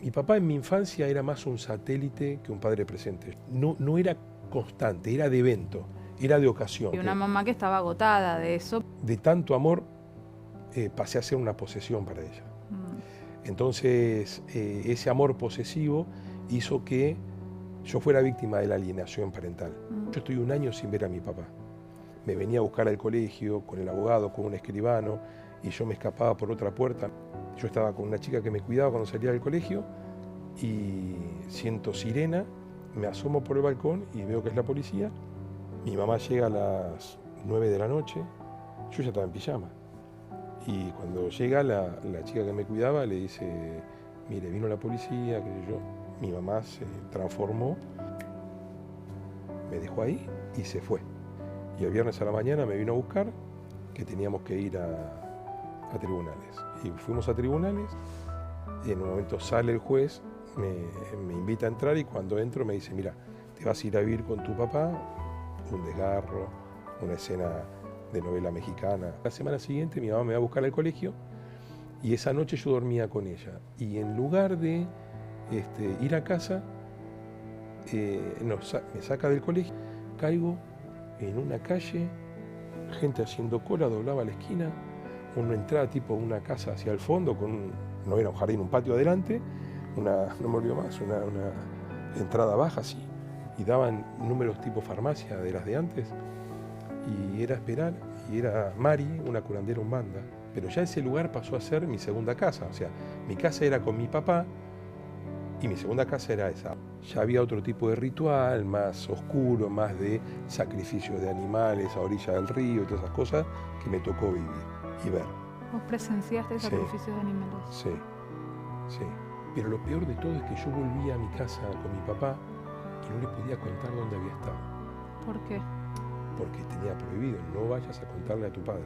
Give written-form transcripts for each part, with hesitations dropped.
Mi papá en mi infancia era más un satélite que un padre presente. No era constante, era de evento, era de ocasión. Y una mamá que estaba agotada de eso. De tanto amor pasé a ser una posesión para ella. Entonces ese amor posesivo hizo que yo fuera víctima de la alienación parental. Yo estoy un año sin ver a mi papá. Me venía a buscar al colegio con el abogado, con un escribano, y yo me escapaba por otra puerta. Yo estaba con una chica que me cuidaba cuando salía del colegio y siento sirena, me asomo por el balcón y veo que es la policía. Mi mamá llega a las 9 de la noche, yo ya estaba en pijama. Y cuando llega la chica que me cuidaba le dice, mire, vino la policía, qué sé yo. Mi mamá se transformó, me dejó ahí y se fue. Y el viernes a la mañana me vino a buscar, que teníamos que ir a tribunales. Y fuimos a tribunales y en un momento sale el juez, me invita a entrar y cuando entro me dice, mira, te vas a ir a vivir con tu papá, un desgarro, una escena de novela mexicana. La semana siguiente mi mamá me va a buscar al colegio y esa noche yo dormía con ella. Y en lugar de ir a casa, me saca del colegio, caigo en una calle, gente haciendo cola, doblaba la esquina, una entrada tipo una casa hacia el fondo, no era un jardín, un patio adelante, no me olvido más, una entrada baja así, y daban números tipo farmacia de las de antes, y era esperar, y era Mari, una curandera umbanda, pero ya ese lugar pasó a ser mi segunda casa, o sea, mi casa era con mi papá, y mi segunda casa era esa. Ya había otro tipo de ritual, más oscuro, más de sacrificios de animales a orilla del río y todas esas cosas que me tocó vivir y ver. ¿Vos presenciaste sacrificios de animales? Sí, sí. Pero lo peor de todo es que yo volvía a mi casa con mi papá y no le podía contar dónde había estado. ¿Por qué? Porque tenía prohibido, no vayas a contarle a tu padre.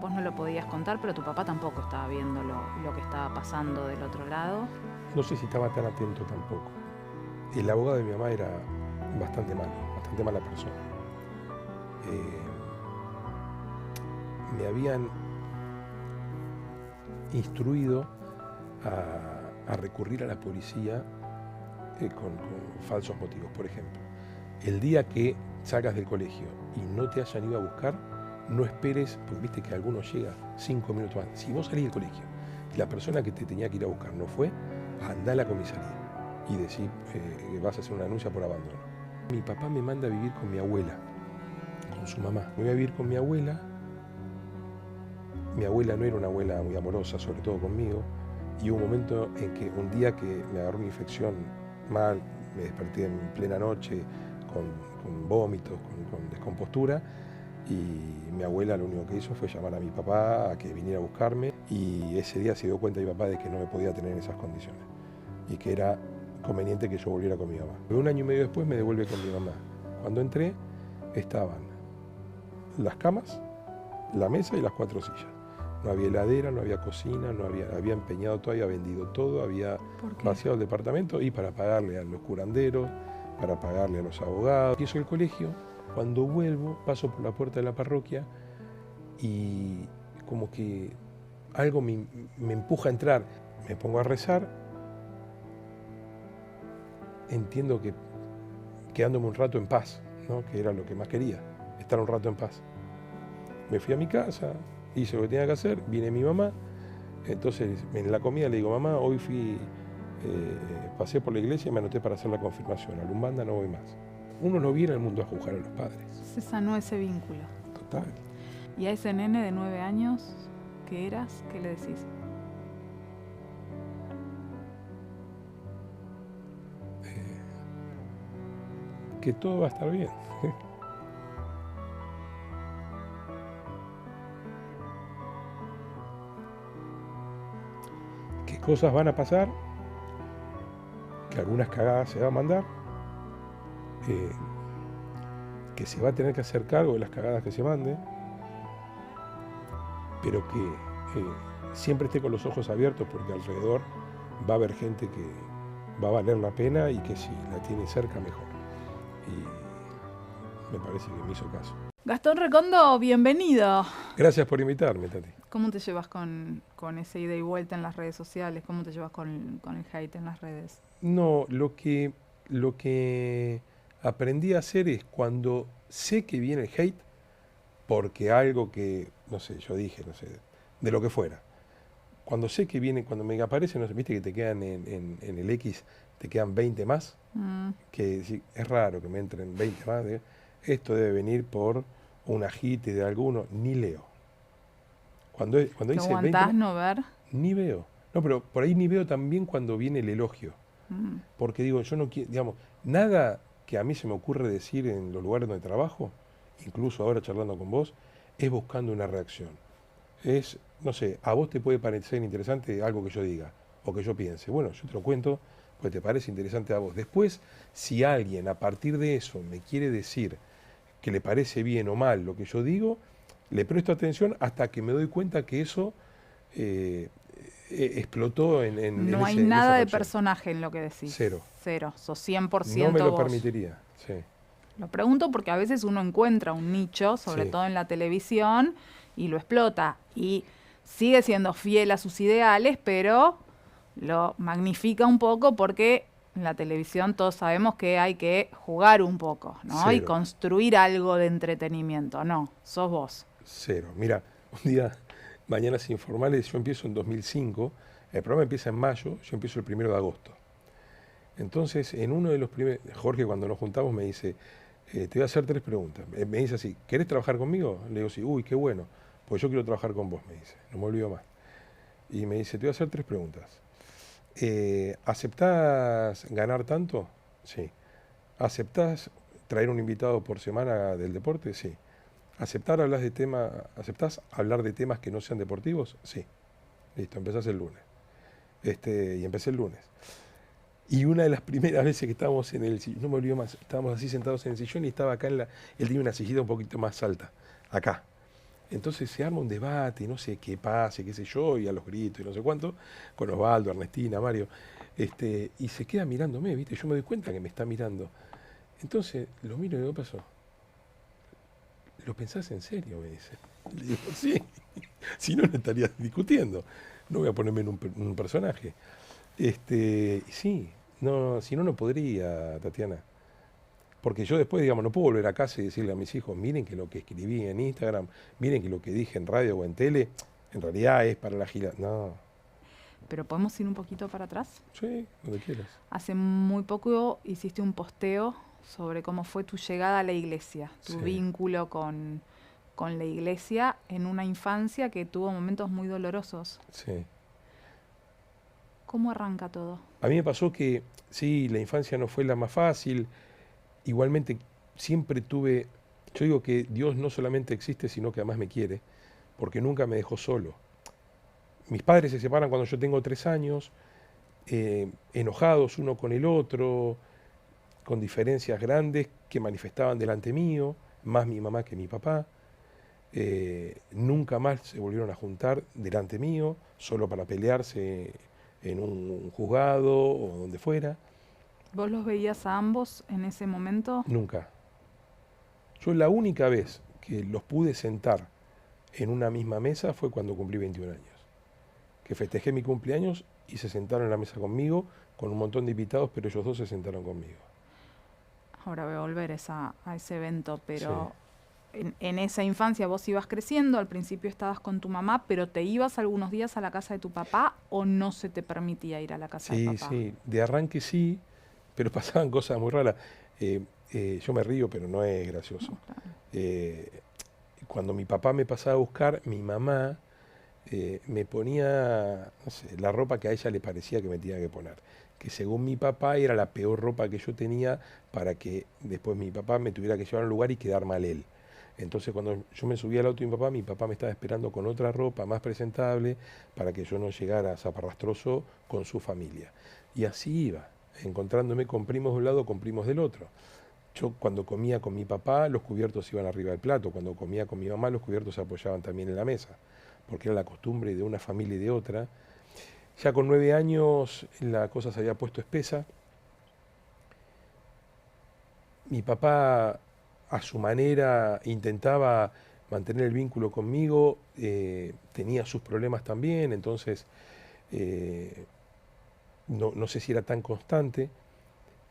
Vos no lo podías contar, pero tu papá tampoco estaba viendo lo que estaba pasando del otro lado. No sé si estaba tan atento tampoco. El abogado de mi mamá era bastante malo, bastante mala persona. Me habían instruido a recurrir a la policía con falsos motivos. Por ejemplo, el día que salgas del colegio y no te hayan ido a buscar, no esperes, porque viste que alguno llega 5 minutos antes. Si vos salís del colegio y la persona que te tenía que ir a buscar no fue, andá a la comisaría y decir que vas a hacer una denuncia por abandono. Mi papá me manda a vivir con mi abuela, con su mamá. Me voy a vivir con mi abuela. Mi abuela no era una abuela muy amorosa, sobre todo conmigo, y hubo un momento en que un día que me agarró una infección mal, me desperté en plena noche con vómitos, con descompostura, y mi abuela lo único que hizo fue llamar a mi papá a que viniera a buscarme, y ese día se dio cuenta mi papá de que no me podía tener en esas condiciones y que era conveniente que yo volviera con mi mamá. Un año y medio después me devuelve con mi mamá. Cuando entré estaban las camas, la mesa y las 4 sillas. No había heladera, no había cocina, había empeñado todo, había vendido todo, había vaciado el departamento y para pagarle a los curanderos, para pagarle a los abogados. Empiezo el colegio, cuando vuelvo paso por la puerta de la parroquia y como que algo me empuja a entrar. Me pongo a rezar, entiendo que quedándome un rato en paz, ¿no? Que era lo que más quería, estar un rato en paz. Me fui a mi casa, hice lo que tenía que hacer, viene mi mamá, entonces en la comida le digo, mamá, hoy pasé por la iglesia y me anoté para hacer la confirmación, a la Umbanda no voy más. Uno no viene al mundo a juzgar a los padres. Se sanó ese vínculo. Total. ¿Y a ese nene de 9 años que eras, qué le decís? Que todo va a estar bien. Que cosas van a pasar, que algunas cagadas se van a mandar, que se va a tener que hacer cargo de las cagadas que se manden, pero que siempre esté con los ojos abiertos porque alrededor va a haber gente que va a valer la pena y que si la tiene cerca mejor. Y me parece que me hizo caso. Gastón Recondo, bienvenido. Gracias por invitarme, Tati. ¿Cómo te llevas con ese ida y vuelta en las redes sociales? ¿Cómo te llevas con el hate en las redes? No, lo que aprendí a hacer es cuando sé que viene el hate, porque algo que, no sé, yo dije, no sé, de lo que fuera. Cuando sé que viene, cuando me aparece, no sé, viste que te quedan en el X, te quedan 20 más, que sí, es raro que me entren 20 más. Esto debe venir por un agite de alguno, ni leo. Cuando ¿Te dice 20 aguantás más, no ver? ni veo. No, pero por ahí ni veo también cuando viene el elogio. Mm. Porque digo, yo no quiero, digamos, nada que a mí se me ocurre decir en los lugares donde trabajo, incluso ahora charlando con vos, es buscando una reacción. Es, no sé, a vos te puede parecer interesante algo que yo diga o que yo piense. Bueno, yo te lo cuento porque te parece interesante a vos. Después, si alguien a partir de eso me quiere decir que le parece bien o mal lo que yo digo, le presto atención hasta que me doy cuenta que eso eh, explotó No hay en esa nada de facción. personaje en lo que decís. Cero. Cero. Sos No me 100% lo vos. permitiría. Sí, Lo pregunto porque a veces uno encuentra un nicho, sobre sí, todo en la televisión, y lo explota. Y sigue siendo fiel a sus ideales, pero lo magnifica un poco porque en la televisión todos sabemos que hay que jugar un poco, ¿no? Y cero, construir algo de entretenimiento. No, sos vos. cero. Mira, un día, Mañanas Informales, yo empiezo en 2005, el programa empieza en mayo, yo empiezo el 1 de agosto. Entonces, en uno de los primeros, Jorge cuando nos juntamos me dice, te voy a hacer 3 preguntas. Me dice así, ¿querés trabajar conmigo? Le digo, sí, uy, qué bueno, pues yo quiero trabajar con vos, me dice, no me olvido más. Y me dice, te voy a hacer 3 preguntas. ¿Aceptás ganar tanto? Sí. ¿Aceptás traer un invitado por semana del deporte? Sí. ¿Aceptás hablar de temas que no sean deportivos? Sí. Listo, empezás el lunes. Y empecé el lunes. Y una de las primeras veces que estábamos en el sillón, no me olvido más, estábamos así sentados en el sillón y estaba acá él tenía una sillita un poquito más alta, acá. Entonces se arma un debate, y no sé qué pase, qué sé yo, y a los gritos y no sé cuánto, con Osvaldo, Ernestina, Mario, y se queda mirándome, ¿viste? Yo me doy cuenta que me está mirando. Entonces lo miro y digo, ¿qué pasó? ¿Lo pensás en serio? Me dice. Le digo, sí, si no, no estarías discutiendo. No voy a ponerme en un personaje. Sí, no, si no, no podría, Tatiana. Porque yo después, digamos, no puedo volver a casa y decirle a mis hijos, miren que lo que escribí en Instagram, miren que lo que dije en radio o en tele, en realidad es para la gira. No, Pero podemos ir un poquito para atrás. sí, donde quieras. Hace muy poco hiciste un posteo sobre cómo fue tu llegada a la iglesia, tu Sí, vínculo con la iglesia en una infancia que tuvo momentos muy dolorosos. sí. ¿Cómo arranca todo? A mí me pasó que, sí, la infancia no fue la más fácil. Igualmente, siempre tuve, yo digo que Dios no solamente existe, sino que además me quiere, porque nunca me dejó solo. Mis padres se separan cuando yo tengo 3 años, enojados uno con el otro, con diferencias grandes que manifestaban delante mío, más mi mamá que mi papá. Nunca más se volvieron a juntar delante mío, solo para pelearse en un juzgado o donde fuera. ¿Vos los veías a ambos en ese momento? Nunca. Yo la única vez que los pude sentar en una misma mesa fue cuando cumplí 21 años. Que festejé mi cumpleaños y se sentaron en la mesa conmigo, con un montón de invitados, pero ellos dos se sentaron conmigo. Ahora voy a volver a ese evento, Sí, pero en esa infancia vos ibas creciendo, al principio estabas con tu mamá, pero ¿te ibas algunos días a la casa de tu papá o no se te permitía ir a la casa de sí, papá? sí. De arranque sí, pero pasaban cosas muy raras. Yo me río, pero no es gracioso. No, claro. Cuando mi papá me pasaba a buscar, mi mamá me ponía, no sé, la ropa que a ella le parecía que me tenía que poner. Que según mi papá era la peor ropa que yo tenía para que después mi papá me tuviera que llevar a un lugar y quedar mal él. Entonces cuando yo me subía al auto de mi papá me estaba esperando con otra ropa más presentable para que yo no llegara zaparrastroso con su familia. Y así iba, encontrándome con primos de un lado, con primos del otro. Yo cuando comía con mi papá, los cubiertos iban arriba del plato. Cuando comía con mi mamá, los cubiertos se apoyaban también en la mesa, porque era la costumbre de una familia y de otra. Ya con 9 años la cosa se había puesto espesa. Mi papá, a su manera, intentaba mantener el vínculo conmigo, tenía sus problemas también, entonces no sé si era tan constante.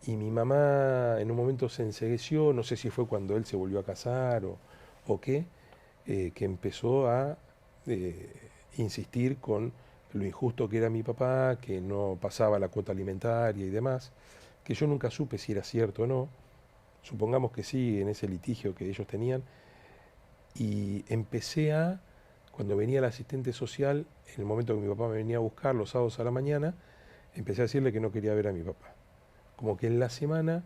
Y mi mamá en un momento se encegueció, no sé si fue cuando él se volvió a casar o qué, que empezó a insistir con lo injusto que era mi papá, que no pasaba la cuota alimentaria y demás, que yo nunca supe si era cierto o no. Supongamos que sí, en ese litigio que ellos tenían. Y empecé cuando venía el asistente social, en el momento que mi papá me venía a buscar los sábados a la mañana, empecé a decirle que no quería ver a mi papá. Como que en la semana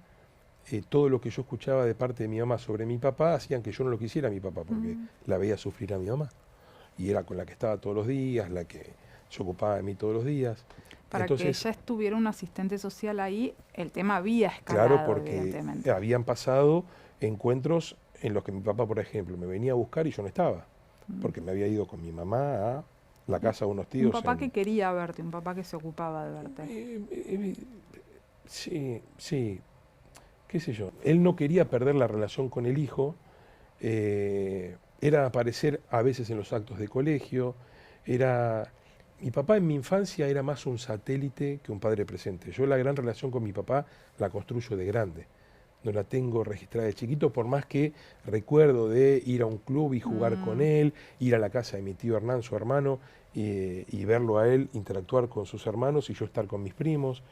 todo lo que yo escuchaba de parte de mi mamá sobre mi papá hacían que yo no lo quisiera a mi papá, porque la veía sufrir a mi mamá. Y era con la que estaba todos los días, la que se ocupaba de mí todos los días. Para Entonces, que ella estuviera un asistente social ahí, el tema había escalado, claro, porque evidentemente. habían pasado encuentros en los que mi papá, por ejemplo, me venía a buscar y yo no estaba, porque me había ido con mi mamá a la casa de unos tíos. Un papá que quería verte, un papá que se ocupaba de verte. Sí, sí, qué sé yo. Él no quería perder la relación con el hijo, era aparecer a veces en los actos de colegio, Mi papá en mi infancia era más un satélite que un padre presente. Yo la gran relación con mi papá la construyo de grande. No la tengo registrada de chiquito, por más que recuerdo de ir a un club y jugar con él, ir a la casa de mi tío Hernán, su hermano, y verlo a él interactuar con sus hermanos y yo estar con mis primos.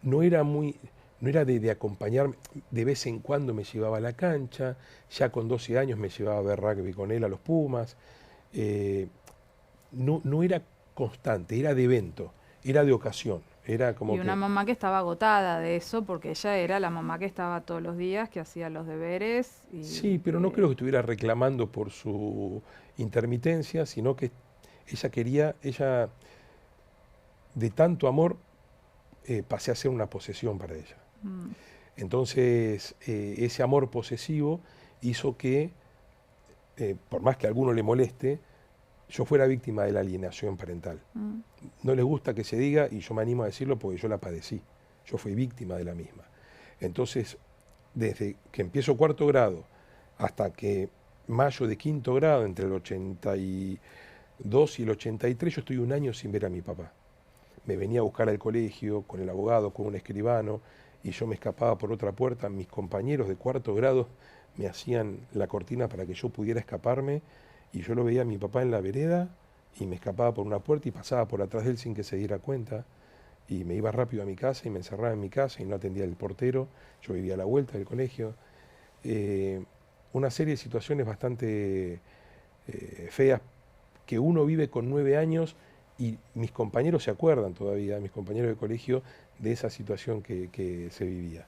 No era de acompañarme, de vez en cuando me llevaba a la cancha, ya con 12 años me llevaba a ver rugby con él a los Pumas. No era constante, era de evento, era de ocasión. Era como y una mamá que estaba agotada de eso, porque ella era la mamá que estaba todos los días, que hacía los deberes. Sí, pero no creo que estuviera reclamando por su intermitencia, sino que ella de tanto amor, pasé a ser una posesión para ella. Entonces, ese amor posesivo hizo que, por más que a alguno le moleste, yo fuera víctima de la alienación parental. No les gusta que se diga, y yo me animo a decirlo porque yo la padecí. Yo fui víctima de la misma. Entonces, desde que empiezo cuarto grado hasta que mayo de quinto grado, entre el 82 y el 83, yo estoy un año sin ver a mi papá. Me venía a buscar al colegio con el abogado, con un escribano, y yo me escapaba por otra puerta. Mis compañeros de cuarto grado me hacían la cortina para que yo pudiera escaparme, y yo lo veía a mi papá en la vereda y me escapaba por una puerta y pasaba por atrás de él sin que se diera cuenta, y me iba rápido a mi casa y me encerraba en mi casa y no atendía al portero. Yo vivía a la vuelta del colegio. Una serie de situaciones bastante feas que uno vive con 9 años, y mis compañeros se acuerdan todavía, mis compañeros de colegio, de esa situación que se vivía.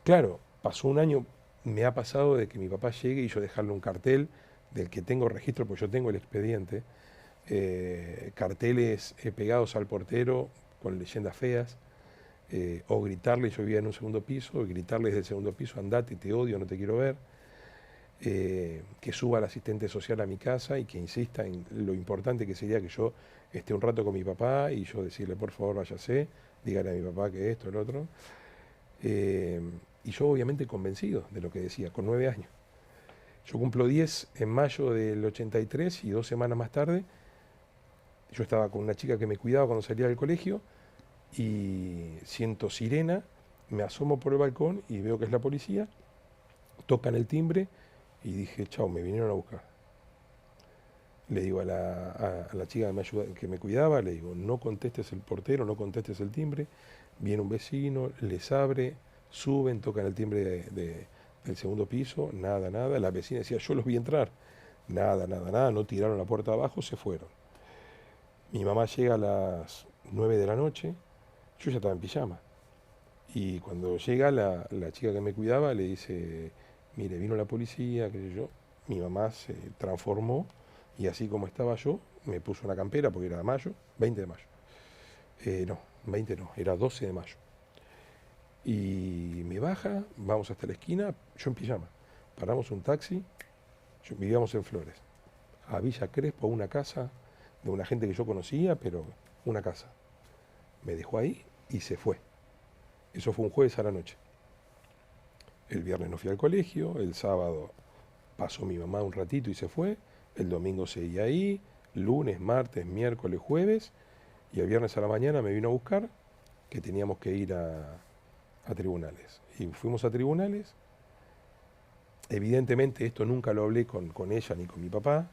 Claro, pasó un año, me ha pasado de que mi papá llegue y yo dejarle un cartel del que tengo registro, porque yo tengo el expediente, carteles pegados al portero con leyendas feas, o gritarle, yo vivía en un segundo piso, y gritarle desde el segundo piso: andate, te odio, no te quiero ver. Que suba al asistente social a mi casa y que insista en lo importante que sería que yo esté un rato con mi papá, y yo decirle: por favor, váyase, dígale a mi papá que esto, el otro. Y yo obviamente convencido de lo que decía, con 9 años. Yo cumplo 10 en mayo del 83, y 2 semanas más tarde yo estaba con una chica que me cuidaba cuando salía del colegio, y siento sirena, me asomo por el balcón y veo que es la policía, tocan el timbre y dije: chao, me vinieron a buscar. Le digo a la chica que me cuidaba, le digo: no contestes el portero, no contestes el timbre. Viene un vecino, les abre, suben, tocan el timbre del segundo piso, nada, nada. La vecina decía: yo los vi entrar. Nada, nada, nada, no tiraron la puerta abajo, se fueron. Mi mamá llega a las 9 de la noche, yo ya estaba en pijama. Y cuando llega la chica que me cuidaba, le dice: mire, vino la policía, qué sé yo. Mi mamá se transformó, y así como estaba yo, me puso una campera, porque era de mayo, 20 de mayo. No, 20 no, era 12 de mayo. Y me baja, vamos hasta la esquina, yo en pijama. Paramos un taxi, vivíamos en Flores, a Villa Crespo, una casa de una gente que yo conocía, pero una casa. Me dejó ahí y se fue. Eso fue un jueves a la noche. El viernes no fui al colegio, el sábado pasó mi mamá un ratito y se fue, el domingo seguía ahí, lunes, martes, miércoles, jueves, y el viernes a la mañana me vino a buscar que teníamos que ir a tribunales. Y fuimos a tribunales. Evidentemente esto nunca lo hablé con ella ni con mi papá.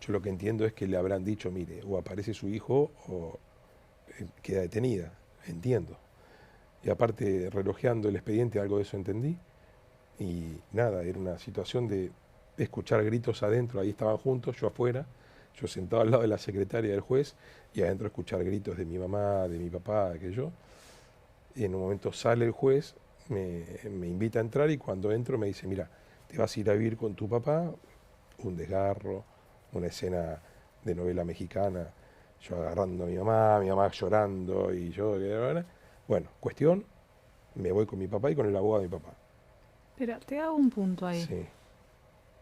Yo lo que entiendo es que le habrán dicho, mire, o aparece su hijo o queda detenida, entiendo. Y aparte, relojeando el expediente, algo de eso entendí. Y nada, era una situación de escuchar gritos adentro, ahí estaban juntos, yo afuera, yo sentado al lado de la secretaria del juez, y adentro escuchar gritos de mi mamá, de mi papá, de que yo. Y en un momento sale el juez, me invita a entrar y cuando entro me dice, mira, te vas a ir a vivir con tu papá, un desgarro, una escena de novela mexicana, yo agarrando a mi mamá llorando y yo, bueno, cuestión, me voy con mi papá y con el abogado de mi papá. Pero te hago un punto ahí. Sí.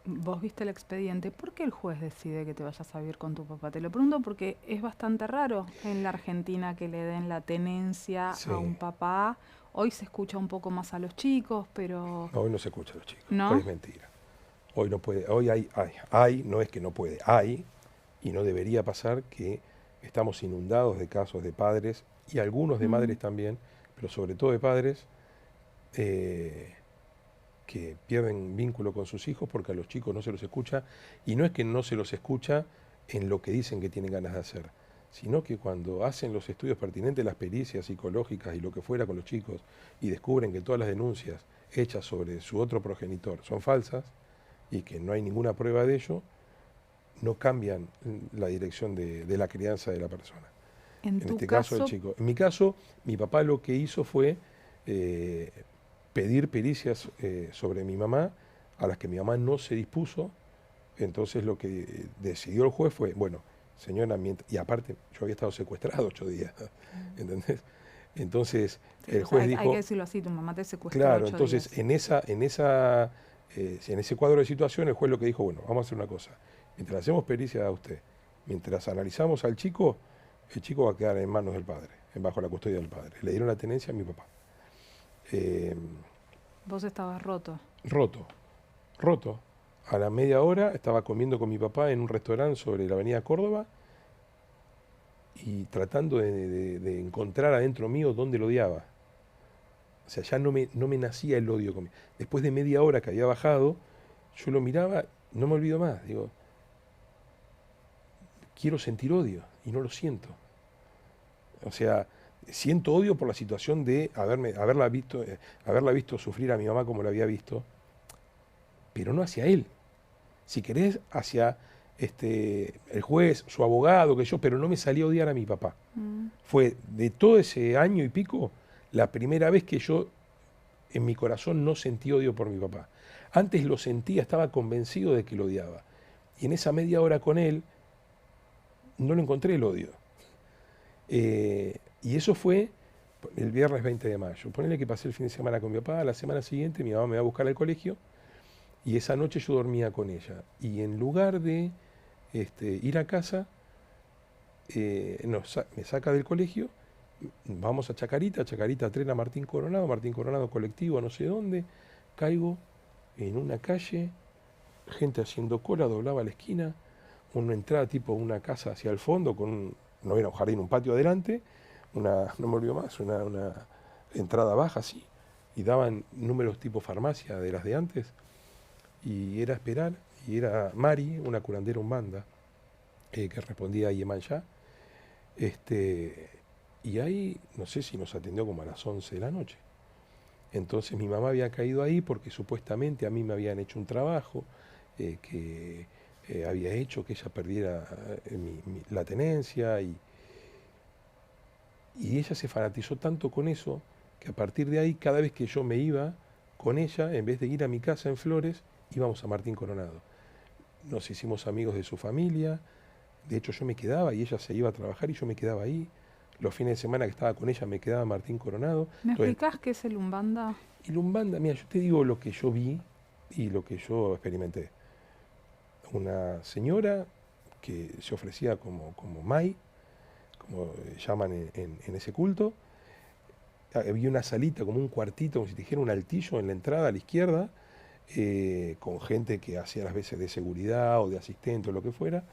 Vos viste el expediente, ¿por qué el juez decide que te vayas a vivir con tu papá? Te lo pregunto porque es bastante raro en la Argentina que le den la tenencia Sí. a un papá. Hoy se escucha un poco más a los chicos, pero... No, hoy no se escucha a los chicos, ¿No? hoy es mentira. Hoy no puede, hoy hay, no es que no puede, hay, y no debería pasar que estamos inundados de casos de padres, y algunos de madres también, pero sobre todo de padres, que pierden vínculo con sus hijos porque a los chicos no se los escucha, y no es que no se los escucha en lo que dicen que tienen ganas de hacer, sino que cuando hacen los estudios pertinentes, las pericias psicológicas y lo que fuera con los chicos, y descubren que todas las denuncias hechas sobre su otro progenitor son falsas, y que no hay ninguna prueba de ello, no cambian la dirección de la crianza de la persona. En En tu este caso, el caso, chico. En mi caso, mi papá lo que hizo fue pedir pericias sobre mi mamá, a las que mi mamá no se dispuso. Entonces lo que decidió el juez fue, bueno, señora, y aparte yo había estado secuestrado 8 días, ¿entendés? Entonces sí, el o sea, juez hay dijo, que decirlo así, tu mamá te secuestró claro, 8 entonces días. en ese cuadro de situación el juez lo que dijo, bueno, vamos a hacer una cosa, mientras hacemos pericia a usted, mientras analizamos al chico, el chico va a quedar en manos del padre, bajo la custodia del padre. Le dieron la tenencia a mi papá. Vos estabas roto. Roto. A la media hora estaba comiendo con mi papá en un restaurante sobre la avenida Córdoba y tratando de encontrar adentro mío dónde lo odiaba. O sea, ya no me nacía el odio conmigo. Después de media hora que había bajado, yo lo miraba, no me olvido más. Digo, quiero sentir odio y no lo siento. O sea, siento odio por la situación de haberla visto sufrir a mi mamá como la había visto, pero no hacia él. Si querés, hacia el juez, su abogado, que yo, pero no me salía a odiar a mi papá. Fue de todo ese año y pico la primera vez que yo en mi corazón no sentí odio por mi papá. Antes lo sentía, estaba convencido de que lo odiaba. Y en esa media hora con él no lo encontré el odio. Y eso fue el viernes 20 de mayo. Ponele que pasé el fin de semana con mi papá, la semana siguiente mi mamá me va a buscar al colegio y esa noche yo dormía con ella. Y en lugar de ir a casa, me saca del colegio, vamos a Chacarita, tren a Martín Coronado colectivo, no sé dónde, caigo en una calle, gente haciendo cola, doblaba a la esquina, una entrada tipo una casa hacia el fondo, no era un jardín, un patio adelante, no me olvido más, una entrada baja así, y daban números tipo farmacia de las de antes, y era esperar, y era Mari, una curandera umbanda, que respondía a Yemanjá, y ahí, no sé si nos atendió como a las 11 de la noche. Entonces mi mamá había caído ahí porque supuestamente a mí me habían hecho un trabajo que había hecho que ella perdiera la tenencia y ella se fanatizó tanto con eso que a partir de ahí cada vez que yo me iba con ella, en vez de ir a mi casa en Flores, íbamos a Martín Coronado. Nos hicimos amigos de su familia, de hecho yo me quedaba y ella se iba a trabajar y yo me quedaba ahí. Los fines de semana que estaba con ella me quedaba en Martín Coronado. ¿Me explicás qué es el Umbanda? Y el Umbanda, mira, yo te digo lo que yo vi y lo que yo experimenté. Una señora que se ofrecía como Mai, como llaman en ese culto, había una salita, como un cuartito, como si te dijera un altillo en la entrada a la izquierda, con gente que hacía las veces de seguridad o de asistente o lo que fuera.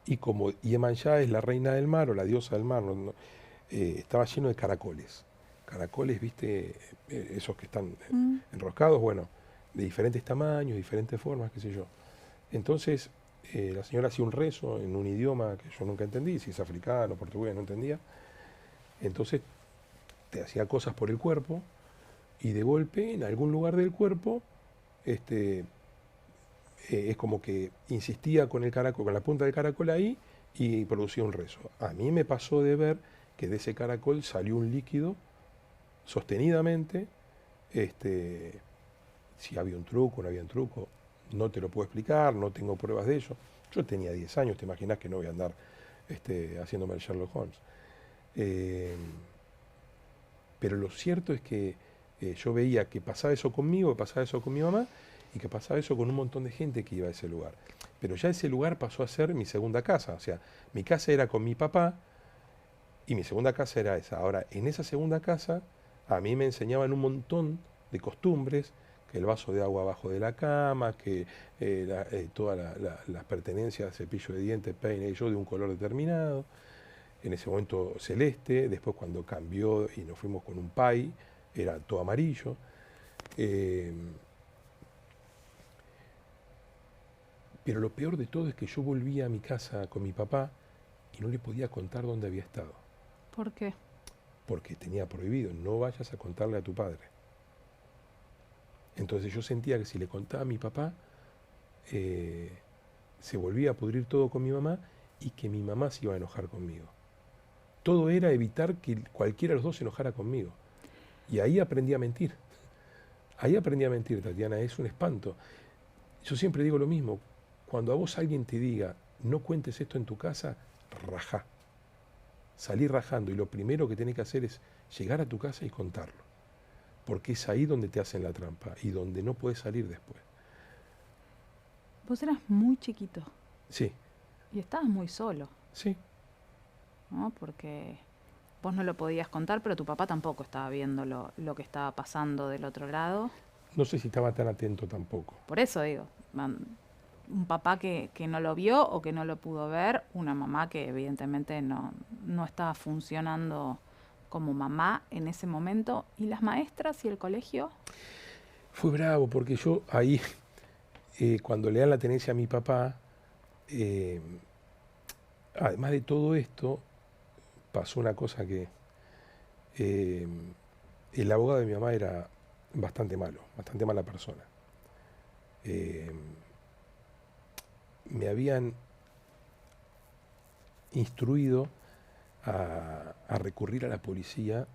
Y como Iemanjá es la reina del mar o la diosa del mar, estaba lleno de caracoles. Caracoles, viste, esos que están enroscados, bueno, de diferentes tamaños, diferentes formas, qué sé yo. Entonces, la señora hacía un rezo en un idioma que yo nunca entendí, si es africano, portugués, no entendía. Entonces, te hacía cosas por el cuerpo y de golpe, en algún lugar del cuerpo, es como que insistía con el caracol, con la punta del caracol ahí y producía un rezo. A mí me pasó de ver que de ese caracol salió un líquido sostenidamente. Si había un truco, no había un truco, no te lo puedo explicar, no tengo pruebas de ello. Yo tenía 10 años, te imaginas que no voy a andar haciéndome el Sherlock Holmes. Pero lo cierto es que yo veía que pasaba eso conmigo, que pasaba eso con mi mamá, y que pasaba eso con un montón de gente que iba a ese lugar. Pero ya ese lugar pasó a ser mi segunda casa. O sea, mi casa era con mi papá y mi segunda casa era esa. Ahora, en esa segunda casa a mí me enseñaban un montón de costumbres, que el vaso de agua abajo de la cama, que todas las pertenencias, cepillo de dientes, peine, y yo de un color determinado. En ese momento celeste, después cuando cambió y nos fuimos con un pai, era todo amarillo. Pero lo peor de todo es que yo volvía a mi casa con mi papá y no le podía contar dónde había estado. ¿Por qué? Porque tenía prohibido, no vayas a contarle a tu padre. Entonces yo sentía que si le contaba a mi papá, se volvía a pudrir todo con mi mamá y que mi mamá se iba a enojar conmigo. Todo era evitar que cualquiera de los dos se enojara conmigo. Y ahí aprendí a mentir. Ahí aprendí a mentir, Tatiana, es un espanto. Yo siempre digo lo mismo, cuando a vos alguien te diga, no cuentes esto en tu casa, rajá. Salí rajando y lo primero que tenés que hacer es llegar a tu casa y contarlo. Porque es ahí donde te hacen la trampa y donde no puedes salir después. Vos eras muy chiquito. Sí. Y estabas muy solo. Sí. ¿No? Porque vos no lo podías contar, pero tu papá tampoco estaba viendo lo que estaba pasando del otro lado. No sé si estaba tan atento tampoco. Por eso digo, un papá que no lo vio o que no lo pudo ver, una mamá que evidentemente no estaba funcionando como mamá en ese momento. ¿Y las maestras y el colegio? Fue bravo porque yo ahí, cuando le dan la tenencia a mi papá, además de todo esto, pasó una cosa que el abogado de mi mamá era bastante malo, bastante mala persona. Me habían instruido a recurrir a la policía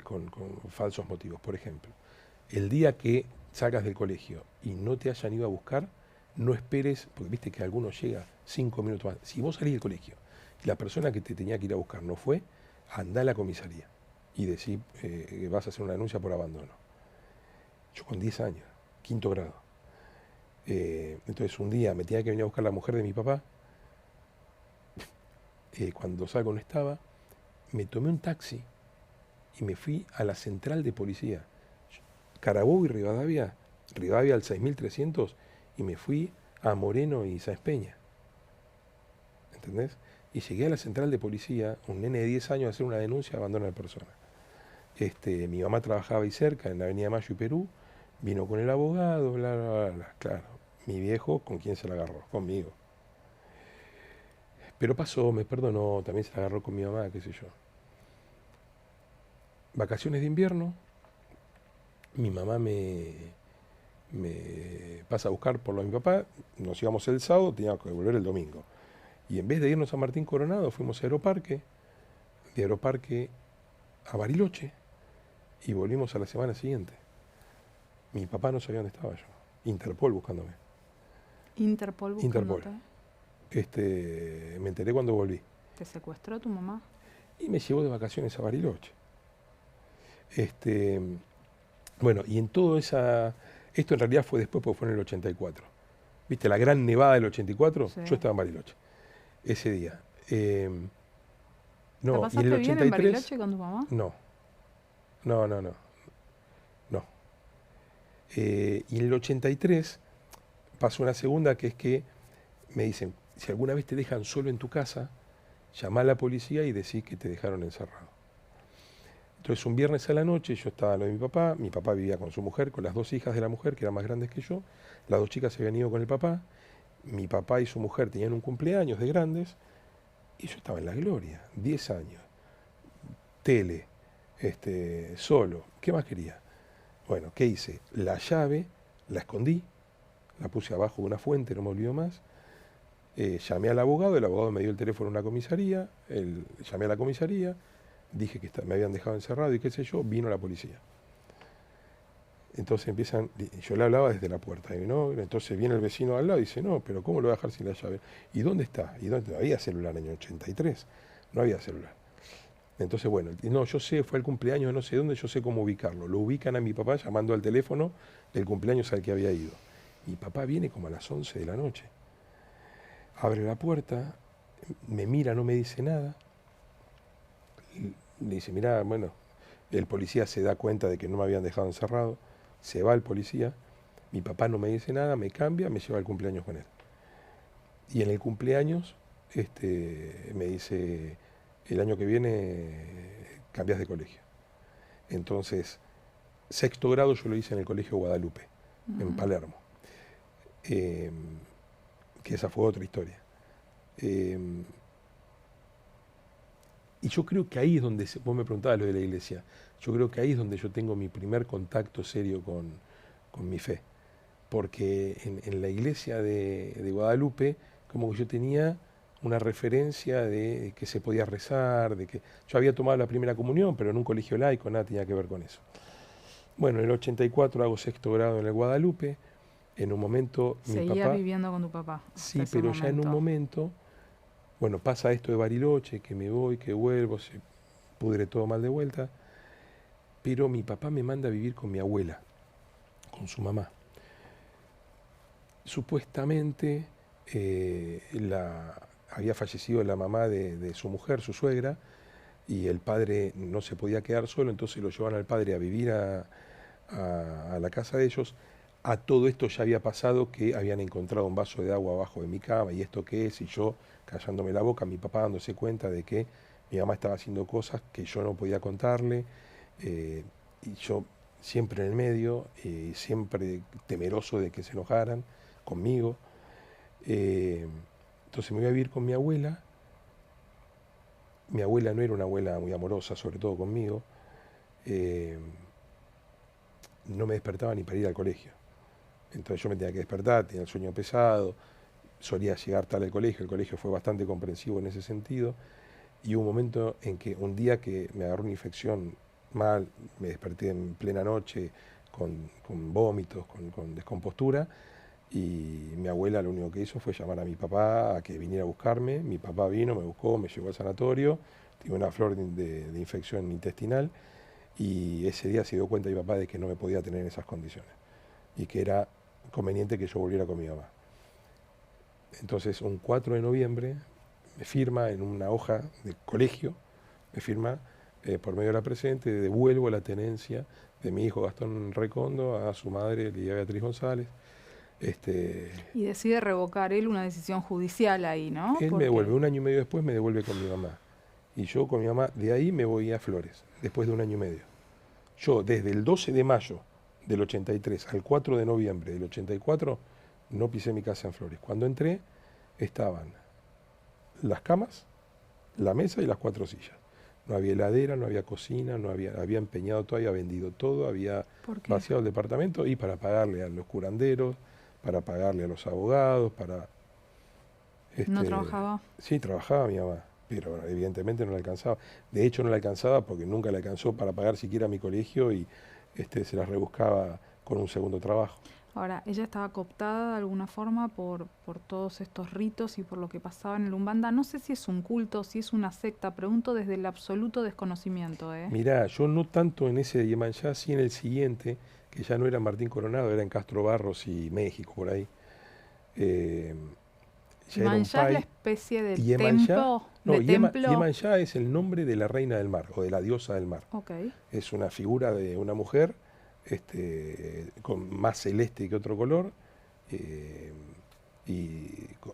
con falsos motivos. Por ejemplo, el día que salgas del colegio y no te hayan ido a buscar, no esperes, porque viste que alguno llega 5 minutos más. Si vos salís del colegio y la persona que te tenía que ir a buscar no fue, andá a la comisaría y decí que vas a hacer una denuncia por abandono. Yo con 10 años, 5º grado. Entonces un día me tenía que venir a buscar la mujer de mi papá. Cuando salgo no estaba. Me tomé un taxi y me fui a la central de policía. Carabobo y Rivadavia al 6300, y me fui a Moreno y Sáenz Peña. ¿Entendés? Y llegué a la central de policía, un nene de 10 años, a hacer una denuncia de abandono de persona. Mi mamá trabajaba ahí cerca, en la avenida Mayo y Perú, vino con el abogado, bla, bla, bla, bla. Claro, mi viejo, ¿con quién se la agarró? Conmigo. Pero pasó, me perdonó, también se la agarró con mi mamá, qué sé yo. Vacaciones de invierno, mi mamá me pasa a buscar por lo de mi papá, nos íbamos el sábado, teníamos que volver el domingo. Y en vez de irnos a Martín Coronado, fuimos a Aeroparque, de Aeroparque a Bariloche, y volvimos a la semana siguiente. Mi papá no sabía dónde estaba yo. Interpol buscándome. Interpol buscándote. Interpol. Me enteré cuando volví. ¿Te secuestró tu mamá? Y me llevó de vacaciones a Bariloche. Bueno, y en todo esa... Esto en realidad fue después, porque fue en el 84. ¿Viste la gran nevada del 84? Sí. Yo estaba en Bariloche ese día. No, ¿La y pasaste en el bien en 83, Bariloche con tu mamá? no, no, no, no, no. Y en el 83 pasó una segunda que es que me dicen, si alguna vez te dejan solo en tu casa, llama a la policía y decís que te dejaron encerrado. Entonces un viernes a la noche yo estaba en lo de mi papá vivía con su mujer, con las dos hijas de la mujer, que eran más grandes que yo, las dos chicas se habían ido con el papá, mi papá y su mujer tenían un cumpleaños de grandes, y yo estaba en la gloria, 10 años, tele, solo, ¿qué más quería? Bueno, ¿qué hice? La llave la escondí, la puse abajo de una fuente, no me olvido más. Llamé al abogado, el abogado me dio el teléfono en una comisaría, llamé a la comisaría, dije que me habían dejado encerrado y qué sé yo, vino la policía. Entonces yo le hablaba desde la puerta, ¿no? Entonces viene el vecino al lado y dice, no, pero ¿cómo lo voy a dejar sin la llave? ¿Y dónde está? ¿Y dónde? No había celular en el año 83, no había celular. Entonces, bueno, no, yo sé, fue el cumpleaños de no sé dónde, yo sé cómo ubicarlo. Lo ubican a mi papá llamando al teléfono del cumpleaños al que había ido. Mi papá viene como a las 11 de la noche. Abre la puerta, me mira, no me dice nada. Le dice, mirá, bueno, el policía se da cuenta de que no me habían dejado encerrado. Se va el policía, mi papá no me dice nada, me cambia, me lleva al cumpleaños con él. Y en el cumpleaños me dice, el año que viene cambias de colegio. Entonces, sexto grado yo lo hice en el Colegio Guadalupe, en Palermo, que esa fue otra historia. Y yo creo que ahí es donde, vos me preguntabas lo de la iglesia, yo creo que ahí es donde yo tengo mi primer contacto serio con mi fe. Porque en la iglesia de Guadalupe, como que yo tenía una referencia de que se podía rezar, de que yo había tomado la primera comunión, pero en un colegio laico, nada tenía que ver con eso. Bueno, en el 84 hago sexto grado en el Guadalupe, en un momento mi Seguías papá... viviendo con tu papá. Sí, pero ya en un momento, bueno, pasa esto de Bariloche, que me voy, que vuelvo, se pudre todo mal de vuelta, pero mi papá me manda a vivir con mi abuela, con su mamá. Supuestamente había fallecido la mamá de su mujer, su suegra, y el padre no se podía quedar solo, entonces lo llevan al padre a vivir a la casa de ellos. A todo esto ya había pasado que habían encontrado un vaso de agua abajo de mi cama, y esto qué es, y yo callándome la boca, mi papá dándose cuenta de que mi mamá estaba haciendo cosas que yo no podía contarle, y yo siempre en el medio, siempre temeroso de que se enojaran conmigo. Entonces me voy a vivir con mi abuela. Mi abuela no era una abuela muy amorosa, sobre todo conmigo. No me despertaba ni para ir al colegio. Entonces yo me tenía que despertar, tenía el sueño pesado, solía llegar tarde al colegio, el colegio fue bastante comprensivo en ese sentido, y hubo un momento en que un día que me agarró una infección mal, me desperté en plena noche con vómitos, con descompostura, y mi abuela lo único que hizo fue llamar a mi papá a que viniera a buscarme. Mi papá vino, me buscó, me llevó al sanatorio, tuve una flor de infección intestinal, y ese día se dio cuenta mi papá de que no me podía tener en esas condiciones y que era conveniente que yo volviera con mi mamá. Entonces un 4 de noviembre me firma en una hoja de colegio, me firma por medio de la presente, devuelvo la tenencia de mi hijo Gastón Recondo a su madre Lidia Beatriz González. Y decide revocar él una decisión judicial ahí, ¿no? Él me devuelve, un año y medio después me devuelve con mi mamá. Y yo con mi mamá, de ahí me voy a Flores, después de un año y medio. Yo desde el 12 de mayo del 83 al 4 de noviembre del 84 no pisé mi casa en Flores. Cuando entré estaban las camas, la mesa y las 4 sillas. No había heladera, no había cocina, había empeñado todo, había vendido todo, había vaciado el departamento, y para pagarle a los curanderos, para pagarle a los abogados, para... ¿No trabajaba? Sí, trabajaba mi mamá, pero evidentemente no le alcanzaba. De hecho no le alcanzaba porque nunca le alcanzó para pagar siquiera mi colegio, y se las rebuscaba con un segundo trabajo. Ahora, ella estaba cooptada de alguna forma por todos estos ritos y por lo que pasaba en el Umbanda. No sé si es un culto, si es una secta, pregunto desde el absoluto desconocimiento. Mirá, yo no tanto en ese de Yemanjá, sí en el siguiente, que ya no era Martín Coronado, era en Castro Barros y México, por ahí. Yemanjá es la especie de templo No, de templo. Iemanjá es el nombre de la reina del mar o de la diosa del mar. Ok. Es una figura de una mujer con más celeste que otro color y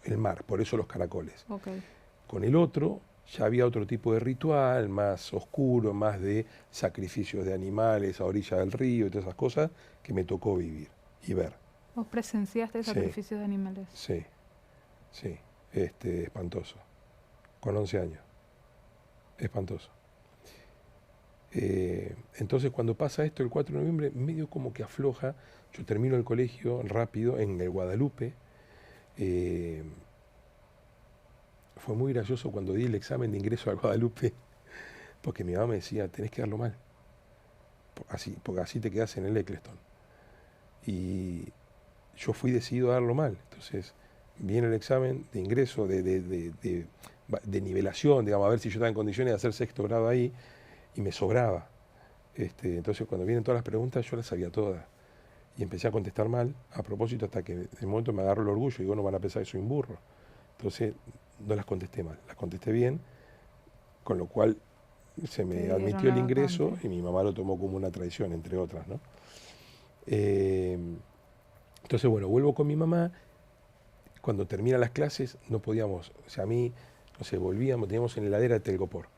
el mar, por eso los caracoles. Okay. Con el otro ya había otro tipo de ritual, más oscuro, más de sacrificios de animales a orilla del río y todas esas cosas que me tocó vivir y ver. ¿Vos presenciaste Sí. sacrificios de animales? Sí, sí, espantoso. Con 11 años. Espantoso. Entonces cuando pasa esto el 4 de noviembre, medio como que afloja. Yo termino el colegio rápido en el Guadalupe. Fue muy gracioso cuando di el examen de ingreso al Guadalupe, porque mi mamá me decía, tenés que darlo mal, porque así te quedás en el Eccleston. Y yo fui decidido a darlo mal. Entonces viene el examen de ingreso, de nivelación, digamos, a ver si yo estaba en condiciones de hacer sexto grado ahí, y me sobraba. Entonces cuando vienen todas las preguntas yo las sabía todas. Y empecé a contestar mal, a propósito, hasta que en el momento me agarró el orgullo y digo, no van a pensar que soy un burro. Entonces no las contesté mal, las contesté bien, con lo cual se me admitió el ingreso y mi mamá lo tomó como una traición, entre otras, ¿no? Entonces, bueno, vuelvo con mi mamá. Cuando terminan las clases no podíamos, o sea, a mí, no sé, volvíamos, teníamos en la heladera de Telgopor.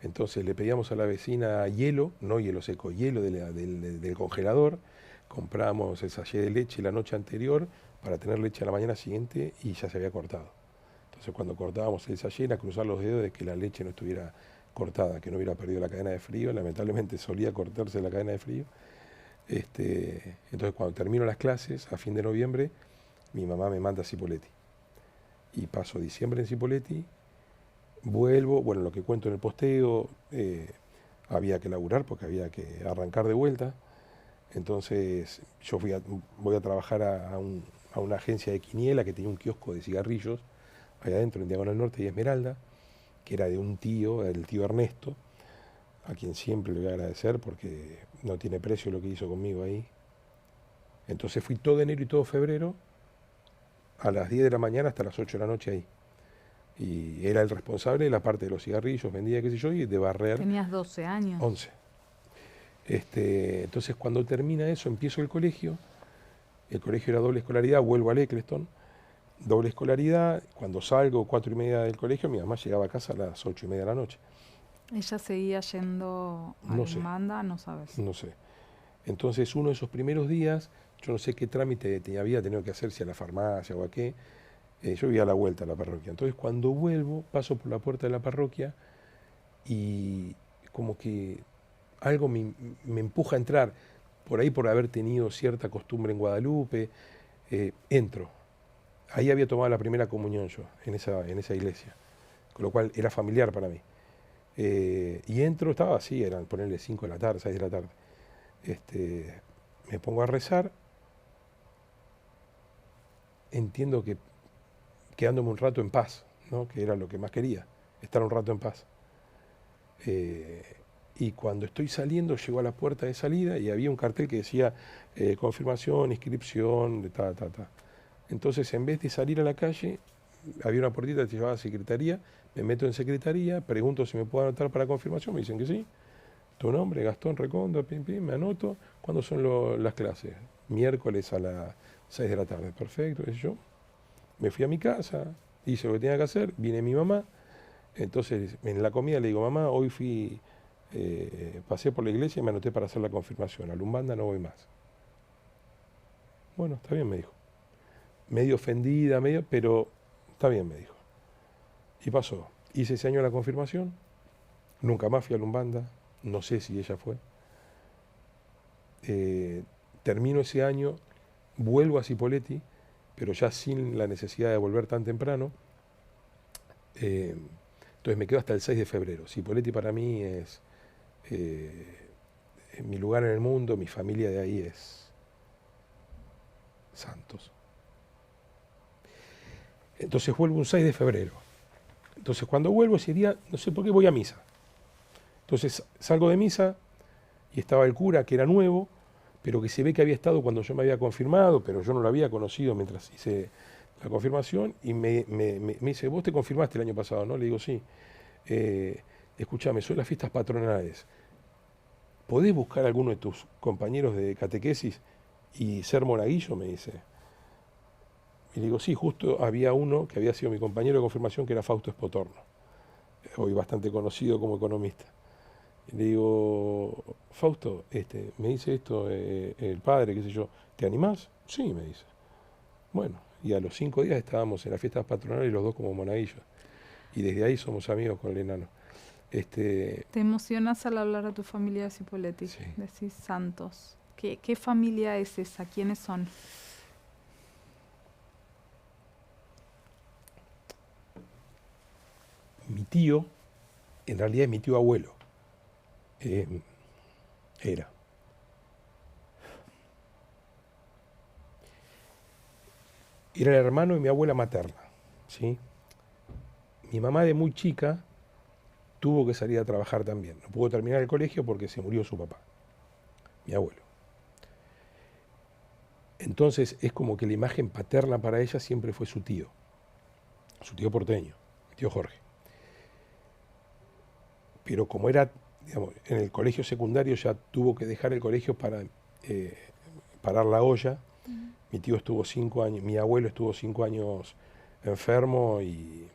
Entonces le pedíamos a la vecina hielo, no hielo seco, hielo del congelador. Comprábamos el sachet de leche la noche anterior para tener leche a la mañana siguiente y ya se había cortado. Entonces cuando cortábamos el sachet era cruzar los dedos de que la leche no estuviera cortada, que no hubiera perdido la cadena de frío. Lamentablemente solía cortarse la cadena de frío. Entonces cuando termino las clases, a fin de noviembre, mi mamá me manda a Cipolletti. Y paso diciembre en Cipolletti, vuelvo, bueno, lo que cuento en el posteo, había que laburar porque había que arrancar de vuelta. Entonces yo voy a trabajar a una agencia de quiniela que tenía un kiosco de cigarrillos allá adentro en Diagonal Norte y Esmeralda, que era de un tío, el tío Ernesto, a quien siempre le voy a agradecer porque no tiene precio lo que hizo conmigo ahí. Entonces fui todo enero y todo febrero a las 10 de la mañana hasta las 8 de la noche ahí. Y era el responsable de la parte de los cigarrillos, vendía qué sé yo, y de barrer. ¿Tenías 12 años? 11. Entonces cuando termina eso empiezo el colegio era doble escolaridad, vuelvo al Eccleston, doble escolaridad, cuando salgo 4:30 del colegio, mi mamá llegaba a casa a las 8:30 de la noche. ¿Ella seguía yendo a No sé. Irmanda? No sabes. No sé. Entonces uno de esos primeros días, yo no sé qué trámite había tenido que hacer, si a la farmacia o a qué, yo vivía a la vuelta a la parroquia. Entonces cuando vuelvo, paso por la puerta de la parroquia y como que algo me empuja a entrar, por ahí por haber tenido cierta costumbre en Guadalupe, entro. Ahí había tomado la primera comunión yo, en esa iglesia, con lo cual era familiar para mí. Y entro, estaba así, eran ponerle 5 de la tarde, 6 de la tarde. Me pongo a rezar, entiendo que quedándome un rato en paz, ¿no? Que era lo que más quería, estar un rato en paz. Y cuando estoy saliendo, llego a la puerta de salida y había un cartel que decía confirmación, inscripción, Entonces, en vez de salir a la calle, había una puertita que te llevaba a secretaría, me meto en secretaría, pregunto si me puedo anotar para confirmación, me dicen que sí. Tu nombre, Gastón Recondo, pim, pim, me anoto. ¿Cuándo son las clases? Miércoles a las 6 de la tarde. Perfecto, yo me fui a mi casa, hice lo que tenía que hacer, viene mi mamá. Entonces, en la comida le digo, mamá, hoy pasé por la iglesia y me anoté para hacer la confirmación. A Lumbanda no voy más. Bueno, está bien, me dijo. Medio ofendida, pero está bien, me dijo. Y pasó. Hice ese año la confirmación, nunca más fui a Lumbanda, no sé si ella fue. Termino ese año, vuelvo a Cipolletti, pero ya sin la necesidad de volver tan temprano. Entonces me quedo hasta el 6 de febrero. Cipolletti para mí es mi lugar en el mundo, mi familia de ahí es Santos. Entonces vuelvo un 6 de febrero. Entonces cuando vuelvo ese día, no sé por qué voy a misa. Entonces salgo de misa y estaba el cura, que era nuevo, pero que se ve que había estado cuando yo me había confirmado, pero yo no lo había conocido mientras hice la confirmación, y me dice, vos te confirmaste el año pasado, ¿no? Le digo, sí. escúchame, son las fiestas patronales. ¿Podés buscar a alguno de tus compañeros de catequesis y ser monaguillo? Me dice. Y le digo, sí, justo había uno que había sido mi compañero de confirmación, que era Fausto Espotorno, hoy bastante conocido como economista. Y le digo, Fausto, me dice esto el padre, qué sé yo, ¿te animás? Sí, me dice. Bueno, y a los 5 días estábamos en las fiestas patronales los dos como monaguillos. Y desde ahí somos amigos con el enano. Te emocionas al hablar a tu familia de Cipolletti. Sí. Decís santos. ¿Qué familia es esa? ¿Quiénes son? Mi tío, en realidad es mi tío abuelo. Era. Era el hermano de mi abuela materna, ¿sí? Mi mamá de muy chica tuvo que salir a trabajar también. No pudo terminar el colegio porque se murió su papá, mi abuelo. Entonces es como que la imagen paterna para ella siempre fue su tío porteño, mi tío Jorge. Pero como era, digamos, en el colegio secundario ya tuvo que dejar el colegio para parar la olla. Mi tío estuvo 5 años, mi abuelo estuvo 5 años enfermo y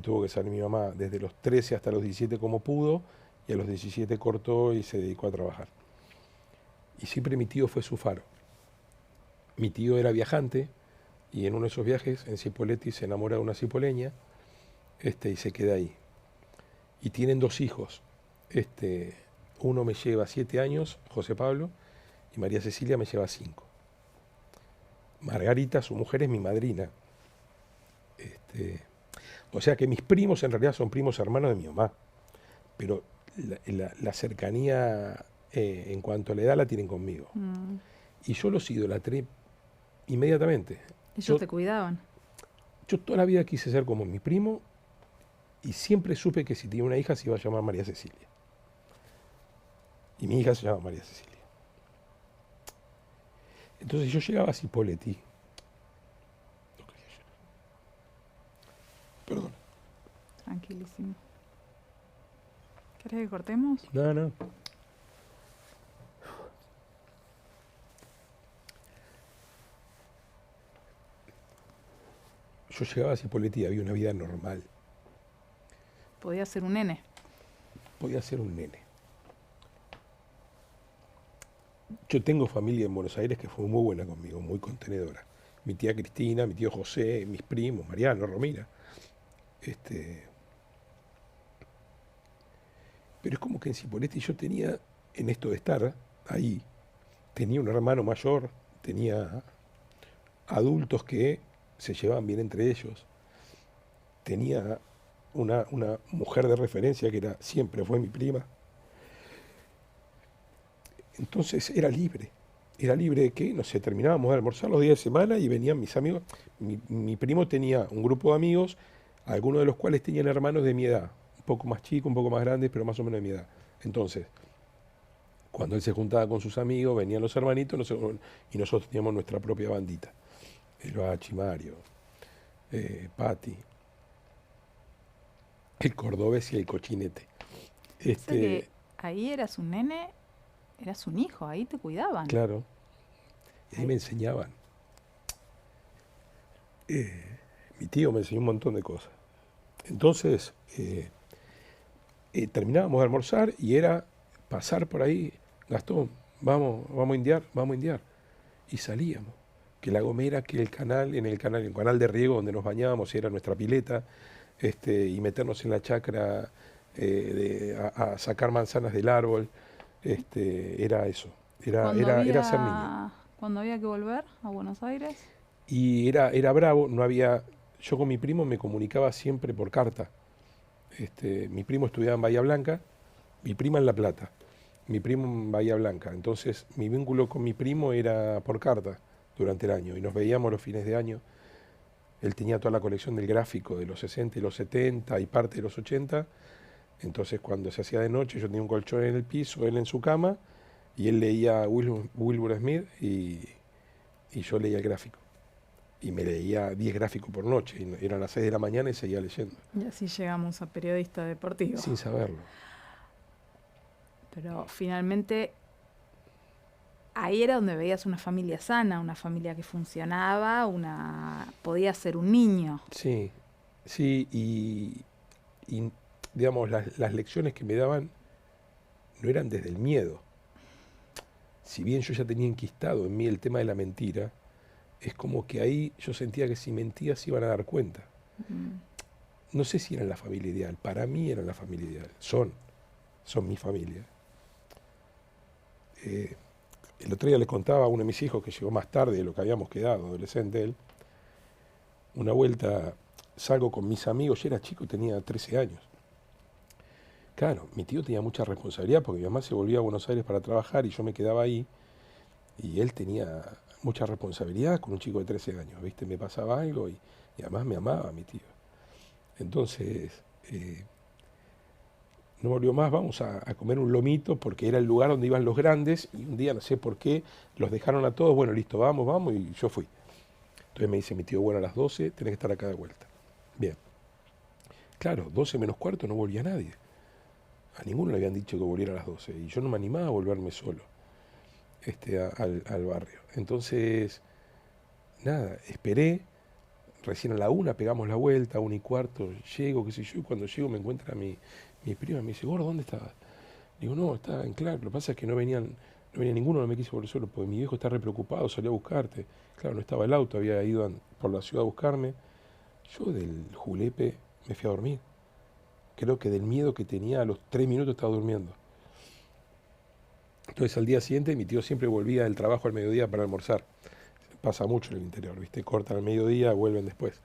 tuvo que salir mi mamá desde los 13 hasta los 17 como pudo, y a los 17 cortó y se dedicó a trabajar. Y siempre mi tío fue su faro. Mi tío era viajante y en uno de esos viajes en Cipolletti se enamora de una cipoleña y se queda ahí. Y tienen 2 hijos. Uno me lleva 7 años, José Pablo, y María Cecilia me lleva 5. Margarita, su mujer, es mi madrina. O sea que mis primos en realidad son primos hermanos de mi mamá, pero la cercanía en cuanto a la edad la tienen conmigo. Y yo los idolatré inmediatamente. Ellos te cuidaban. Yo toda la vida quise ser como mi primo y siempre supe que si tenía una hija se iba a llamar María Cecilia. Y mi hija se llama María Cecilia. Entonces yo llegaba a Cipolletti. No quería llorar. Perdón. Tranquilísimo. ¿Querés que cortemos? No. Yo llegaba a Cipolletti y había una vida normal. Podía ser un nene. Podía ser un nene. Yo tengo familia en Buenos Aires que fue muy buena conmigo, muy contenedora. Mi tía Cristina, mi tío José, mis primos, Mariano, Romina. Pero es como que en Cipolletti yo tenía, en esto de estar ahí, tenía un hermano mayor, tenía adultos que se llevaban bien entre ellos, tenía una mujer de referencia que siempre fue mi prima. Entonces era libre de que, no sé, terminábamos de almorzar los días de semana y venían mis amigos. Mi primo tenía un grupo de amigos, algunos de los cuales tenían hermanos de mi edad, un poco más chicos, un poco más grandes, pero más o menos de mi edad. Entonces, cuando él se juntaba con sus amigos, venían los hermanitos y nosotros teníamos nuestra propia bandita. El Bachi, Mario, Pati, el cordobés y el cochinete. O sea que ahí eras un nene, eras un hijo, ahí te cuidaban. Claro. Y ahí me enseñaban. Mi tío me enseñó un montón de cosas. Entonces, terminábamos de almorzar y era pasar por ahí, Gastón, vamos a indiar. Y salíamos. Que La Gomera, que el canal de riego donde nos bañábamos, era nuestra pileta, y meternos en la chacra a sacar manzanas del árbol, era eso, era ser niño. Cuando había que volver a Buenos Aires. Y era bravo, yo con mi primo me comunicaba siempre por carta. Mi primo estudiaba en Bahía Blanca, mi prima en La Plata, mi primo en Bahía Blanca. Entonces mi vínculo con mi primo era por carta durante el año y nos veíamos los fines de año. Él tenía toda la colección del Gráfico de los 60 y los 70 y parte de los 80. Entonces cuando se hacía de noche yo tenía un colchón en el piso, él en su cama, y él leía Wilbur Smith y yo leía el Gráfico. y me leía 10 gráficos por noche, y eran las 6 de la mañana y seguía leyendo. Y así llegamos a periodista deportivo. Sin saberlo. Pero finalmente ahí era donde veías una familia sana, una familia que funcionaba, podía ser un niño. Sí, sí, y digamos, las lecciones que me daban no eran desde el miedo. Si bien yo ya tenía enquistado en mí el tema de la mentira, es como que ahí yo sentía que si mentía se iban a dar cuenta. No sé si eran la familia ideal, para mí eran la familia ideal, son mi familia. El otro día le contaba a uno de mis hijos que llegó más tarde de lo que habíamos quedado, adolescente él, una vuelta salgo con mis amigos, yo era chico, tenía 13 años. Claro, mi tío tenía mucha responsabilidad porque mi mamá se volvía a Buenos Aires para trabajar y yo me quedaba ahí, y él tenía mucha responsabilidad con un chico de 13 años, ¿viste? Me pasaba algo y además me amaba mi tío. Entonces, no volvió más, vamos a comer un lomito porque era el lugar donde iban los grandes y un día no sé por qué los dejaron a todos, bueno, listo, vamos, y yo fui. Entonces me dice mi tío, bueno, a las 12 tenés que estar acá de vuelta. Bien. Claro, 12 menos cuarto no volvía nadie. A ninguno le habían dicho que volviera a las 12 y yo no me animaba a volverme solo al barrio. Entonces, nada, esperé, recién a la 1 pegamos la vuelta, 1:15, llego, qué sé yo, y cuando llego me encuentra mi prima, me dice, gordo, ¿dónde estabas? Digo, no, estaba en Clark, lo que pasa es que no venía ninguno, no me quiso volver solo, porque mi viejo está re preocupado, salió a buscarte. Claro, no estaba el auto, había ido por la ciudad a buscarme. Yo del julepe me fui a dormir. Creo que del miedo que tenía, a los 3 minutos estaba durmiendo. Entonces al día siguiente mi tío siempre volvía del trabajo al mediodía para almorzar. Pasa mucho en el interior, ¿viste? Cortan al mediodía, vuelven después.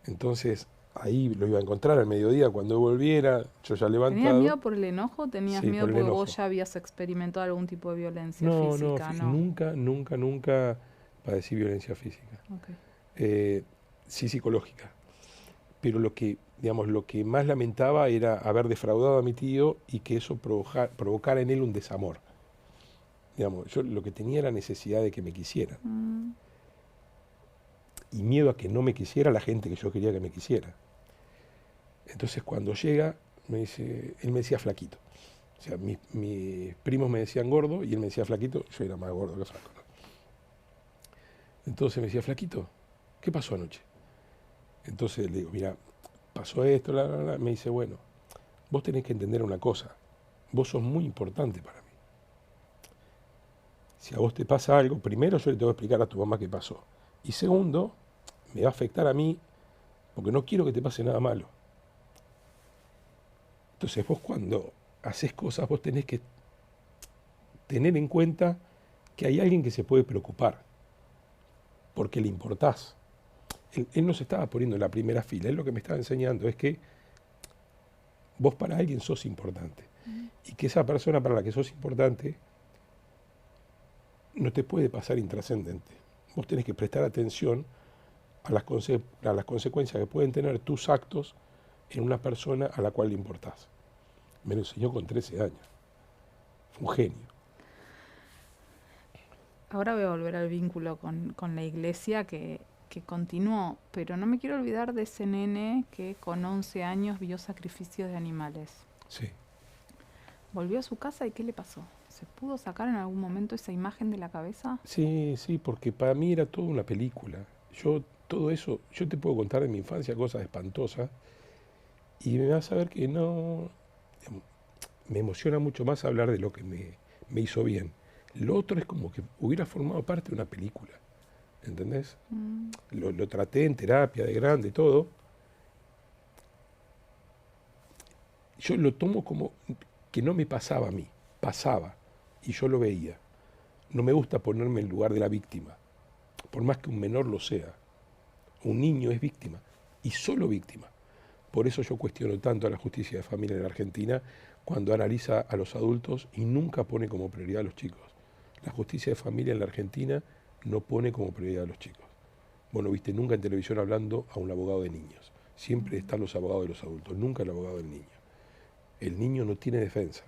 Entonces ahí lo iba a encontrar al mediodía cuando volviera, yo ya levantado. ¿Tenías miedo por el enojo o tenías Sí, miedo por el porque enojo. vos ya habías experimentado algún tipo de violencia No, física? nunca padecí violencia física. Okay. Sí psicológica. Pero lo que más lamentaba era haber defraudado a mi tío y que eso provocara en él un desamor. Digamos, yo lo que tenía era necesidad de que me quisieran. Y miedo a que no me quisiera la gente que yo quería que me quisiera. Entonces cuando llega, él me decía flaquito. O sea, mis primos me decían gordo y él me decía flaquito, yo era más gordo que flaco, ¿no? Entonces me decía, flaquito, ¿qué pasó anoche? Entonces le digo, mira, pasó esto, me dice, bueno, vos tenés que entender una cosa, vos sos muy importante para mí. Si a vos te pasa algo, primero yo le tengo que explicar a tu mamá qué pasó. Y segundo, me va a afectar a mí porque no quiero que te pase nada malo. Entonces vos cuando haces cosas, vos tenés que tener en cuenta que hay alguien que se puede preocupar, porque le importás. Él no se estaba poniendo en la primera fila, él lo que me estaba enseñando es que vos para alguien sos importante, y que esa persona para la que sos importante no te puede pasar intrascendente. Vos tenés que prestar atención a las consecuencias que pueden tener tus actos en una persona a la cual le importás. Me lo enseñó con 13 años. Fue un genio. Ahora voy a volver al vínculo con la iglesia que continuó, pero no me quiero olvidar de ese nene que con 11 años vio sacrificios de animales. Sí. ¿Volvió a su casa y qué le pasó? ¿Se pudo sacar en algún momento esa imagen de la cabeza? Sí, porque para mí era toda una película. Todo eso, yo te puedo contar de mi infancia cosas espantosas y me vas a ver que no, me emociona mucho más hablar de lo que me hizo bien. Lo otro es como que hubiera formado parte de una película, ¿entendés? Lo traté en terapia de grande, todo. Yo lo tomo como que no me pasaba a mí, pasaba y yo lo veía. No me gusta ponerme en lugar de la víctima, por más que un menor lo sea. Un niño es víctima y solo víctima. Por eso yo cuestiono tanto a la justicia de familia en la Argentina cuando analiza a los adultos y nunca pone como prioridad a los chicos. La justicia de familia en la Argentina no pone como prioridad a los chicos. Vos no viste nunca en televisión hablando a un abogado de niños. Siempre están los abogados de los adultos, nunca el abogado del niño. El niño no tiene defensa.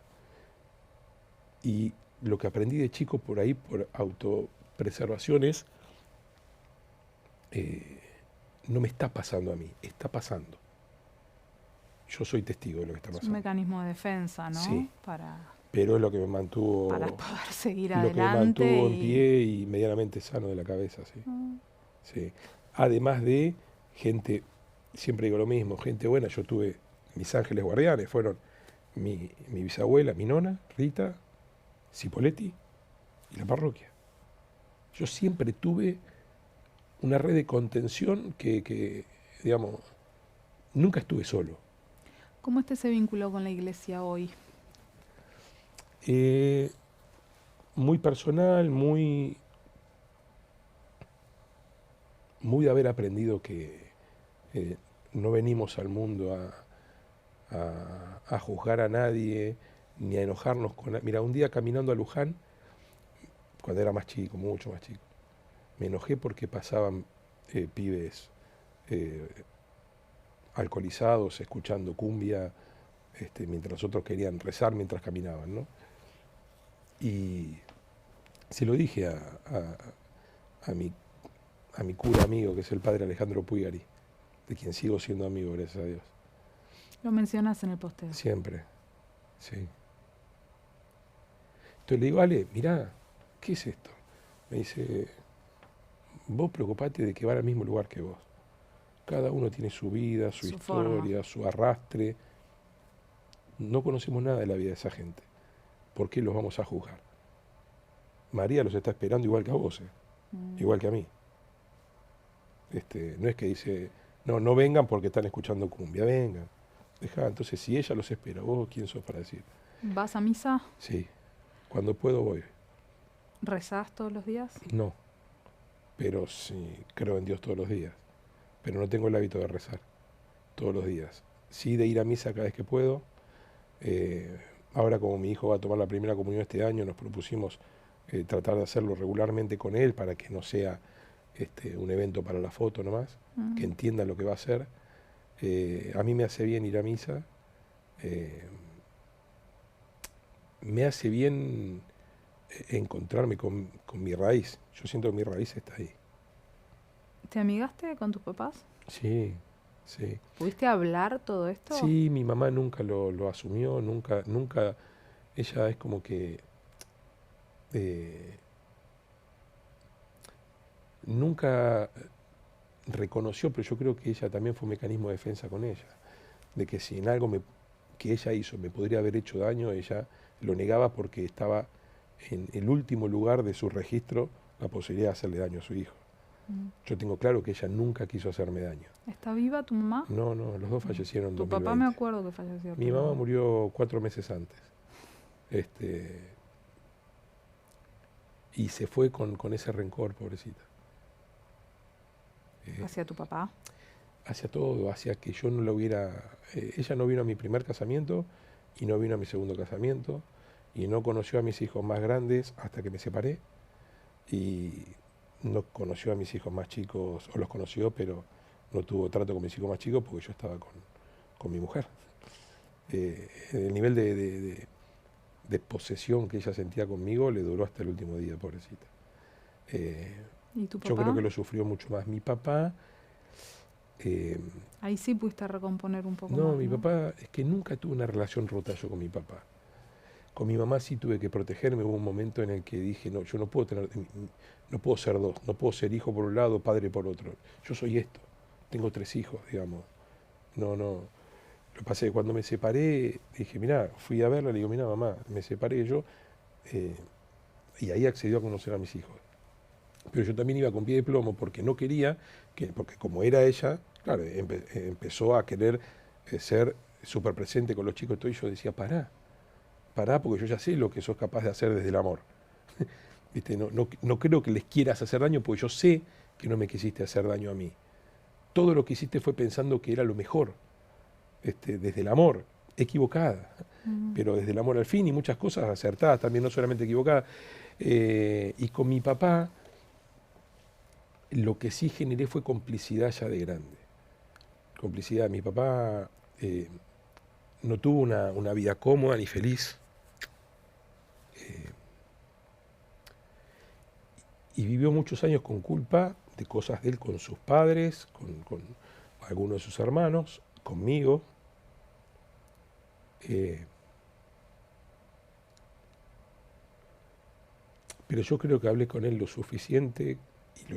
Y lo que aprendí de chico por ahí, por autopreservación, es no me está pasando a mí, está pasando. Yo soy testigo de lo que está Es un pasando. mecanismo de defensa, ¿no? Sí, Para pero es lo que me mantuvo, poder seguir lo que me adelante mantuvo en y... pie y medianamente sano de la cabeza, sí. Mm. Sí. Además de gente, siempre digo lo mismo, gente buena. Yo tuve mis ángeles guardianes, fueron mi bisabuela, mi nona, Rita, Cipoletti y la parroquia. Yo siempre tuve una red de contención que, digamos, nunca estuve solo. ¿Cómo está ese vínculo con la iglesia hoy? Eh, Muy personal, muy de haber aprendido que no venimos al mundo a juzgar a nadie, ni a enojarnos con nadie. Mira, un día caminando a Luján, cuando era más chico, mucho más chico, me enojé porque pasaban pibes eh, alcoholizados, escuchando cumbia, mientras los otros querían rezar mientras caminaban, ¿no? Y se lo dije a mi cura amigo, que es el padre Alejandro Puigari, de quien sigo siendo amigo, gracias a Dios. Lo mencionas en el posteo. Siempre, sí. Entonces le digo, Ale, mirá, ¿qué es esto? Me dice, vos preocupate de que van al mismo lugar que vos. Cada uno tiene su vida, su historia, su arrastre. No conocemos nada de la vida de esa gente. ¿Por qué los vamos a juzgar? María los está esperando igual que a vos, igual que a mí. No es que dice, no vengan porque están escuchando cumbia, vengan. Dejá, entonces si ella los espera, vos quién sos para decir. ¿Vas a misa? Sí, cuando puedo voy. ¿Rezás todos los días? No, pero sí creo en Dios todos los días. Pero no tengo el hábito de rezar todos los días. Sí de ir a misa cada vez que puedo. Ahora como mi hijo va a tomar la primera comunión este año, nos propusimos tratar de hacerlo regularmente con él para que no sea un evento para la foto nomás, que entienda lo que va a hacer. A mí me hace bien ir a misa, me hace bien encontrarme con mi raíz. Yo siento que mi raíz está ahí. ¿Te amigaste con tus papás? Sí, sí. ¿Pudiste hablar todo esto? Sí, mi mamá nunca lo asumió, nunca, ella es como que nunca reconoció, pero yo creo que ella también fue un mecanismo de defensa con ella, de que si en algo que ella hizo me podría haber hecho daño, ella lo negaba porque estaba en el último lugar de su registro la posibilidad de hacerle daño a su hijo. Yo tengo claro que ella nunca quiso hacerme daño. ¿Está viva tu mamá? No, los dos fallecieron en Tu 2020. papá me acuerdo que falleció. Mi mamá murió 4 meses antes. Y se fue con ese rencor, pobrecita. ¿Hacia tu papá? Hacia todo, hacia que yo no lo hubiera... ella no vino a mi primer casamiento y no vino a mi segundo casamiento y no conoció a mis hijos más grandes hasta que me separé y no conoció a mis hijos más chicos, o los conoció, pero no tuvo trato con mis hijos más chicos porque yo estaba con mi mujer. El nivel de posesión que ella sentía conmigo le duró hasta el último día, pobrecita. ¿Y tu papá? Yo creo que lo sufrió mucho más. Mi papá... ahí sí pudiste recomponer un poco no, más, mi ¿no? papá, es que nunca tuve una relación rota yo con mi papá. Con mi mamá sí tuve que protegerme. Hubo un momento en el que dije, no, yo no puedo ser dos, no puedo ser hijo por un lado, padre por otro. Yo soy esto, tengo 3 hijos, digamos. No. Lo que pasa es que cuando me separé, dije, mirá, fui a verla, le digo, mirá, mamá, me separé yo, y ahí accedió a conocer a mis hijos. Pero yo también iba con pie de plomo porque no quería, porque como era ella, claro, empezó a querer ser súper presente con los chicos y todo, y yo decía, pará, porque yo ya sé lo que sos capaz de hacer desde el amor. ¿Viste? No creo que les quieras hacer daño porque yo sé que no me quisiste hacer daño a mí. Todo lo que hiciste fue pensando que era lo mejor, desde el amor, equivocada, pero desde el amor al fin y muchas cosas acertadas también, no solamente equivocadas. Y con mi papá, lo que sí generé fue complicidad ya de grande. Complicidad. Mi papá no tuvo una vida cómoda ni feliz. Y vivió muchos años con culpa de cosas de él con sus padres, con algunos de sus hermanos, conmigo. Pero yo creo que hablé con él lo suficiente y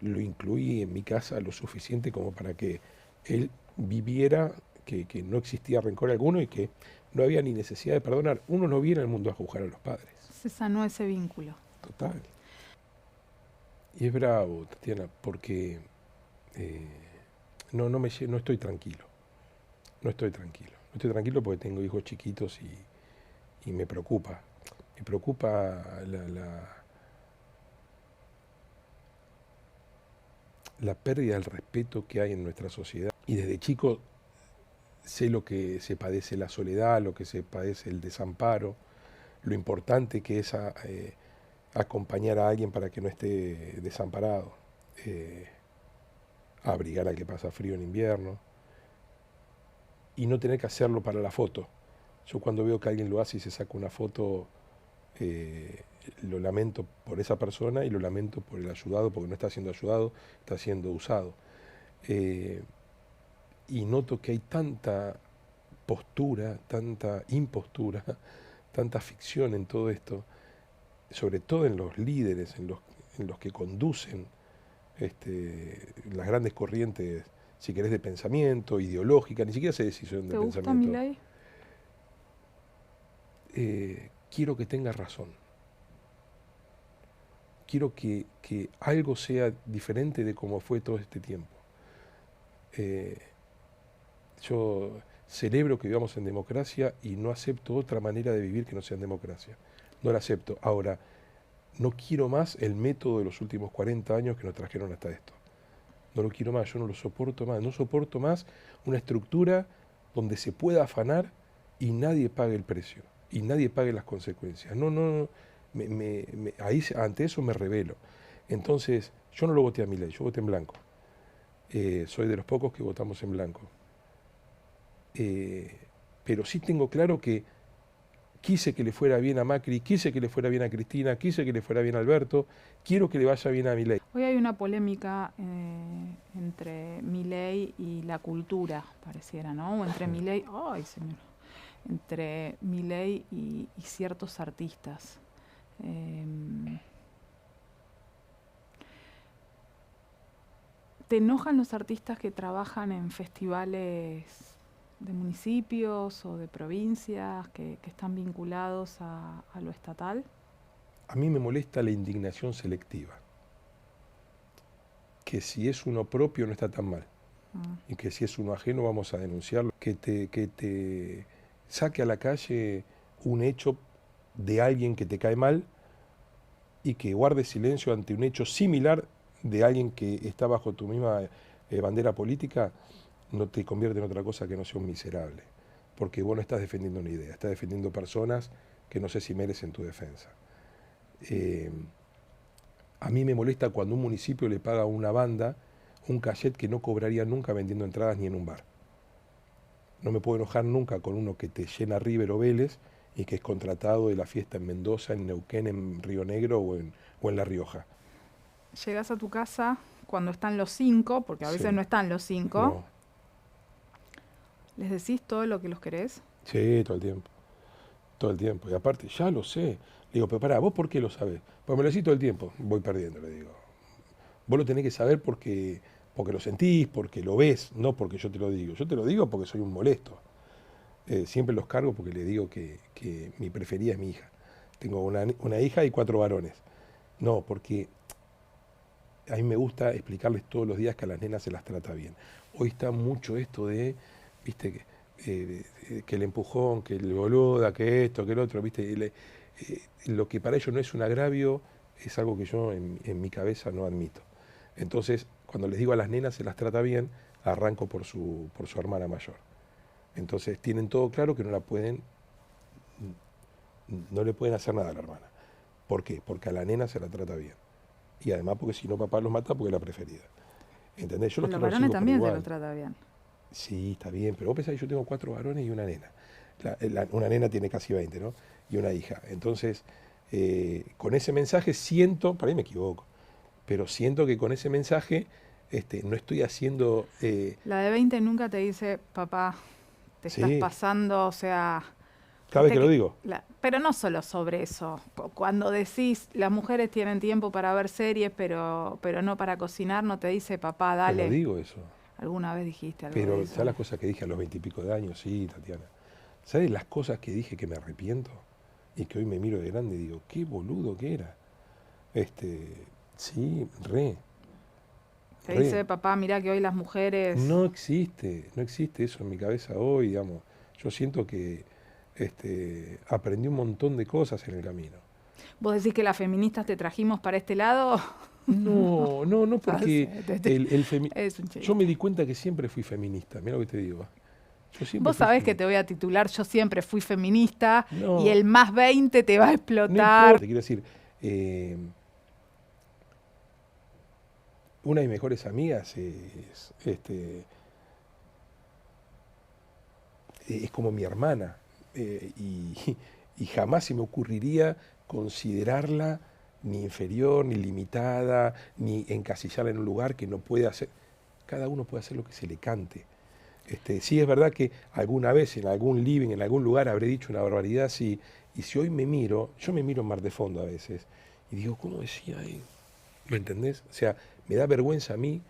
lo incluí en mi casa lo suficiente como para que él viviera que no existía rencor alguno y que no había ni necesidad de perdonar. Uno no viene al mundo a juzgar a los padres. Se sanó ese vínculo. Total. Y es bravo, Tatiana, porque no estoy tranquilo. No estoy tranquilo. No estoy tranquilo porque tengo hijos chiquitos y me preocupa. Me preocupa la pérdida del respeto que hay en nuestra sociedad. Y desde chico sé lo que se padece la soledad, lo que se padece el desamparo, lo importante que es acompañar a alguien para que no esté desamparado, abrigar al que pasa frío en invierno y no tener que hacerlo para la foto. Yo cuando veo que alguien lo hace y se saca una foto, lo lamento por esa persona y lo lamento por el ayudado, porque no está siendo ayudado, está siendo usado. Y noto que hay tanta postura, tanta impostura, tanta ficción en todo esto, sobre todo en los líderes, en los que conducen las grandes corrientes, si querés, de pensamiento, ideológica, ni siquiera sé decisión de pensamiento. ¿Te gusta Milei? Quiero que tenga razón. Quiero que algo sea diferente de como fue todo este tiempo. Yo celebro que vivamos en democracia y no acepto otra manera de vivir que no sea en democracia. No la acepto. Ahora, no quiero más el método de los últimos 40 años que nos trajeron hasta esto. No lo quiero más, yo no lo soporto más. No soporto más una estructura donde se pueda afanar y nadie pague el precio. Y nadie pague las consecuencias. Ante eso me rebelo. Entonces, yo no lo voté a Milei, yo voté en blanco. Soy de los pocos que votamos en blanco. Pero sí tengo claro que quise que le fuera bien a Macri, quise que le fuera bien a Cristina, quise que le fuera bien a Alberto, quiero que le vaya bien a Milei. Hoy hay una polémica entre Milei y la cultura, pareciera, ¿no? O entre Milei, entre Milei y ciertos artistas. ¿Te enojan los artistas que trabajan en festivales de municipios o de provincias que están vinculados a lo estatal? A mí me molesta la indignación selectiva. Que si es uno propio no está tan mal. Y que si es uno ajeno vamos a denunciarlo. Que te saque a la calle un hecho de alguien que te cae mal y que guarde silencio ante un hecho similar de alguien que está bajo tu misma bandera política, no te convierte en otra cosa que no sea un miserable. Porque vos no estás defendiendo una idea, estás defendiendo personas que no sé si merecen tu defensa. A mí me molesta cuando un municipio le paga a una banda un cachet que no cobraría nunca vendiendo entradas ni en un bar. No me puedo enojar nunca con uno que te llena River o Vélez y que es contratado de la fiesta en Mendoza, en Neuquén, en Río Negro o en La Rioja. Llegás a tu casa cuando están los 5, porque a veces Sí. no están los 5. No. ¿Les decís todo lo que los querés? Sí, todo el tiempo. Todo el tiempo. Y aparte, ya lo sé. Le digo, pero pará, ¿vos por qué lo sabés? Pues me lo decís todo el tiempo. Voy perdiendo, le digo. Vos lo tenés que saber porque lo sentís, porque lo ves, no porque yo te lo digo. Yo te lo digo porque soy un molesto. Siempre los cargo porque le digo que mi preferida es mi hija. Tengo una hija y 4 varones. No, porque a mí me gusta explicarles todos los días que a las nenas se las trata bien. Hoy está mucho esto de, viste, que el empujón, que el boluda, que esto, que el otro, viste. Lo que para ellos no es un agravio es algo que yo en mi cabeza no admito. Entonces, cuando les digo a las nenas se las trata bien, arranco por su hermana mayor. Entonces tienen todo claro que no le pueden hacer nada a la hermana. ¿Por qué? Porque a la nena se la trata bien. Y además porque si no papá los mata porque es la preferida. ¿Entendés? Yo los varones también se los trata bien. Sí, está bien, pero vos pensás que yo tengo 4 varones y una nena. Una nena tiene casi 20, ¿no? Y una hija. Entonces, con ese mensaje siento, para mí me equivoco, pero siento que con ese mensaje no estoy haciendo... La de 20 nunca te dice, papá, te estás Sí. pasando, o sea... Cada vez viste que lo digo. Pero no solo sobre eso. Cuando decís, las mujeres tienen tiempo para ver series, pero no para cocinar, no te dice, papá, Te dale. lo digo eso. ¿Alguna vez dijiste algo Pero de eso? ¿sabes las cosas que dije a los 20 y pico de años? Sí, Tatiana. ¿Sabes las cosas que dije que me arrepiento? Y que hoy me miro de grande y digo, qué boludo que era. Sí, Te dice, papá, mirá que hoy las mujeres... No existe eso en mi cabeza hoy, digamos. Yo siento que aprendí un montón de cosas en el camino. ¿Vos decís que las feministas te trajimos para este lado? No, porque Es un chiste. yo me di cuenta que siempre fui feminista, mira lo que te digo. Vos sabés que te voy a titular, yo siempre fui feminista, No, y el más 20 te va a no explotar. importa, quiero decir, una de mis mejores amigas es como mi hermana, y jamás se me ocurriría considerarla ni inferior, ni limitada, ni encasillarla en un lugar que no puede hacer. Cada uno puede hacer lo que se le cante. Sí es verdad que alguna vez en algún living, en algún lugar habré dicho una barbaridad, sí, y si hoy me miro, yo me miro en Mar de Fondo a veces, y digo, ¿cómo decía él? ¿Me entendés? O sea, me da vergüenza a mí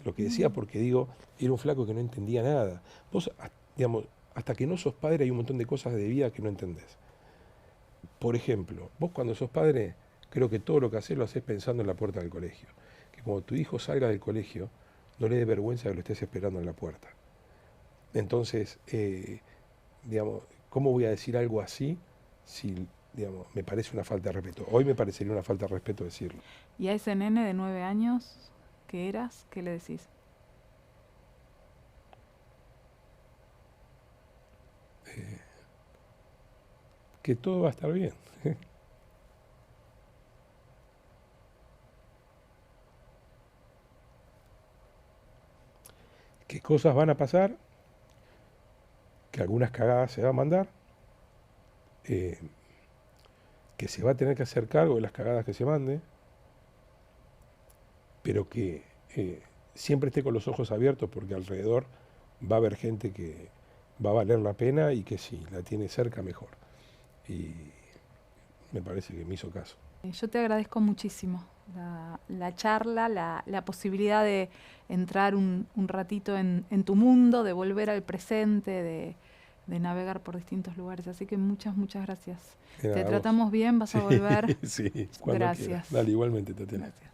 lo que decía porque digo, era un flaco que no entendía nada. Vos, digamos, hasta que no sos padre hay un montón de cosas de vida que no entendés. Por ejemplo, vos cuando sos padre, creo que todo lo que haces lo haces pensando en la puerta del colegio. Que cuando tu hijo salga del colegio, no le dé vergüenza que lo estés esperando en la puerta. Entonces, digamos, ¿cómo voy a decir algo así si, digamos, me parece una falta de respeto? Hoy me parecería una falta de respeto decirlo. ¿Y a ese nene de 9 años que eras, qué le decís? Que todo va a estar bien. ¿Qué cosas van a pasar? Que algunas cagadas se van a mandar, que se va a tener que hacer cargo de las cagadas que se mande, pero que siempre esté con los ojos abiertos porque alrededor va a haber gente que va a valer la pena y que si la tiene cerca mejor. Y me parece que me hizo caso. Yo te agradezco muchísimo la charla, la posibilidad de entrar un ratito en tu mundo, de volver al presente, de navegar por distintos lugares. Así que muchas gracias. Te tratamos bien, vas a volver. Sí, cuando Gracias. quieras. Dale, igualmente, Tatiana. Gracias.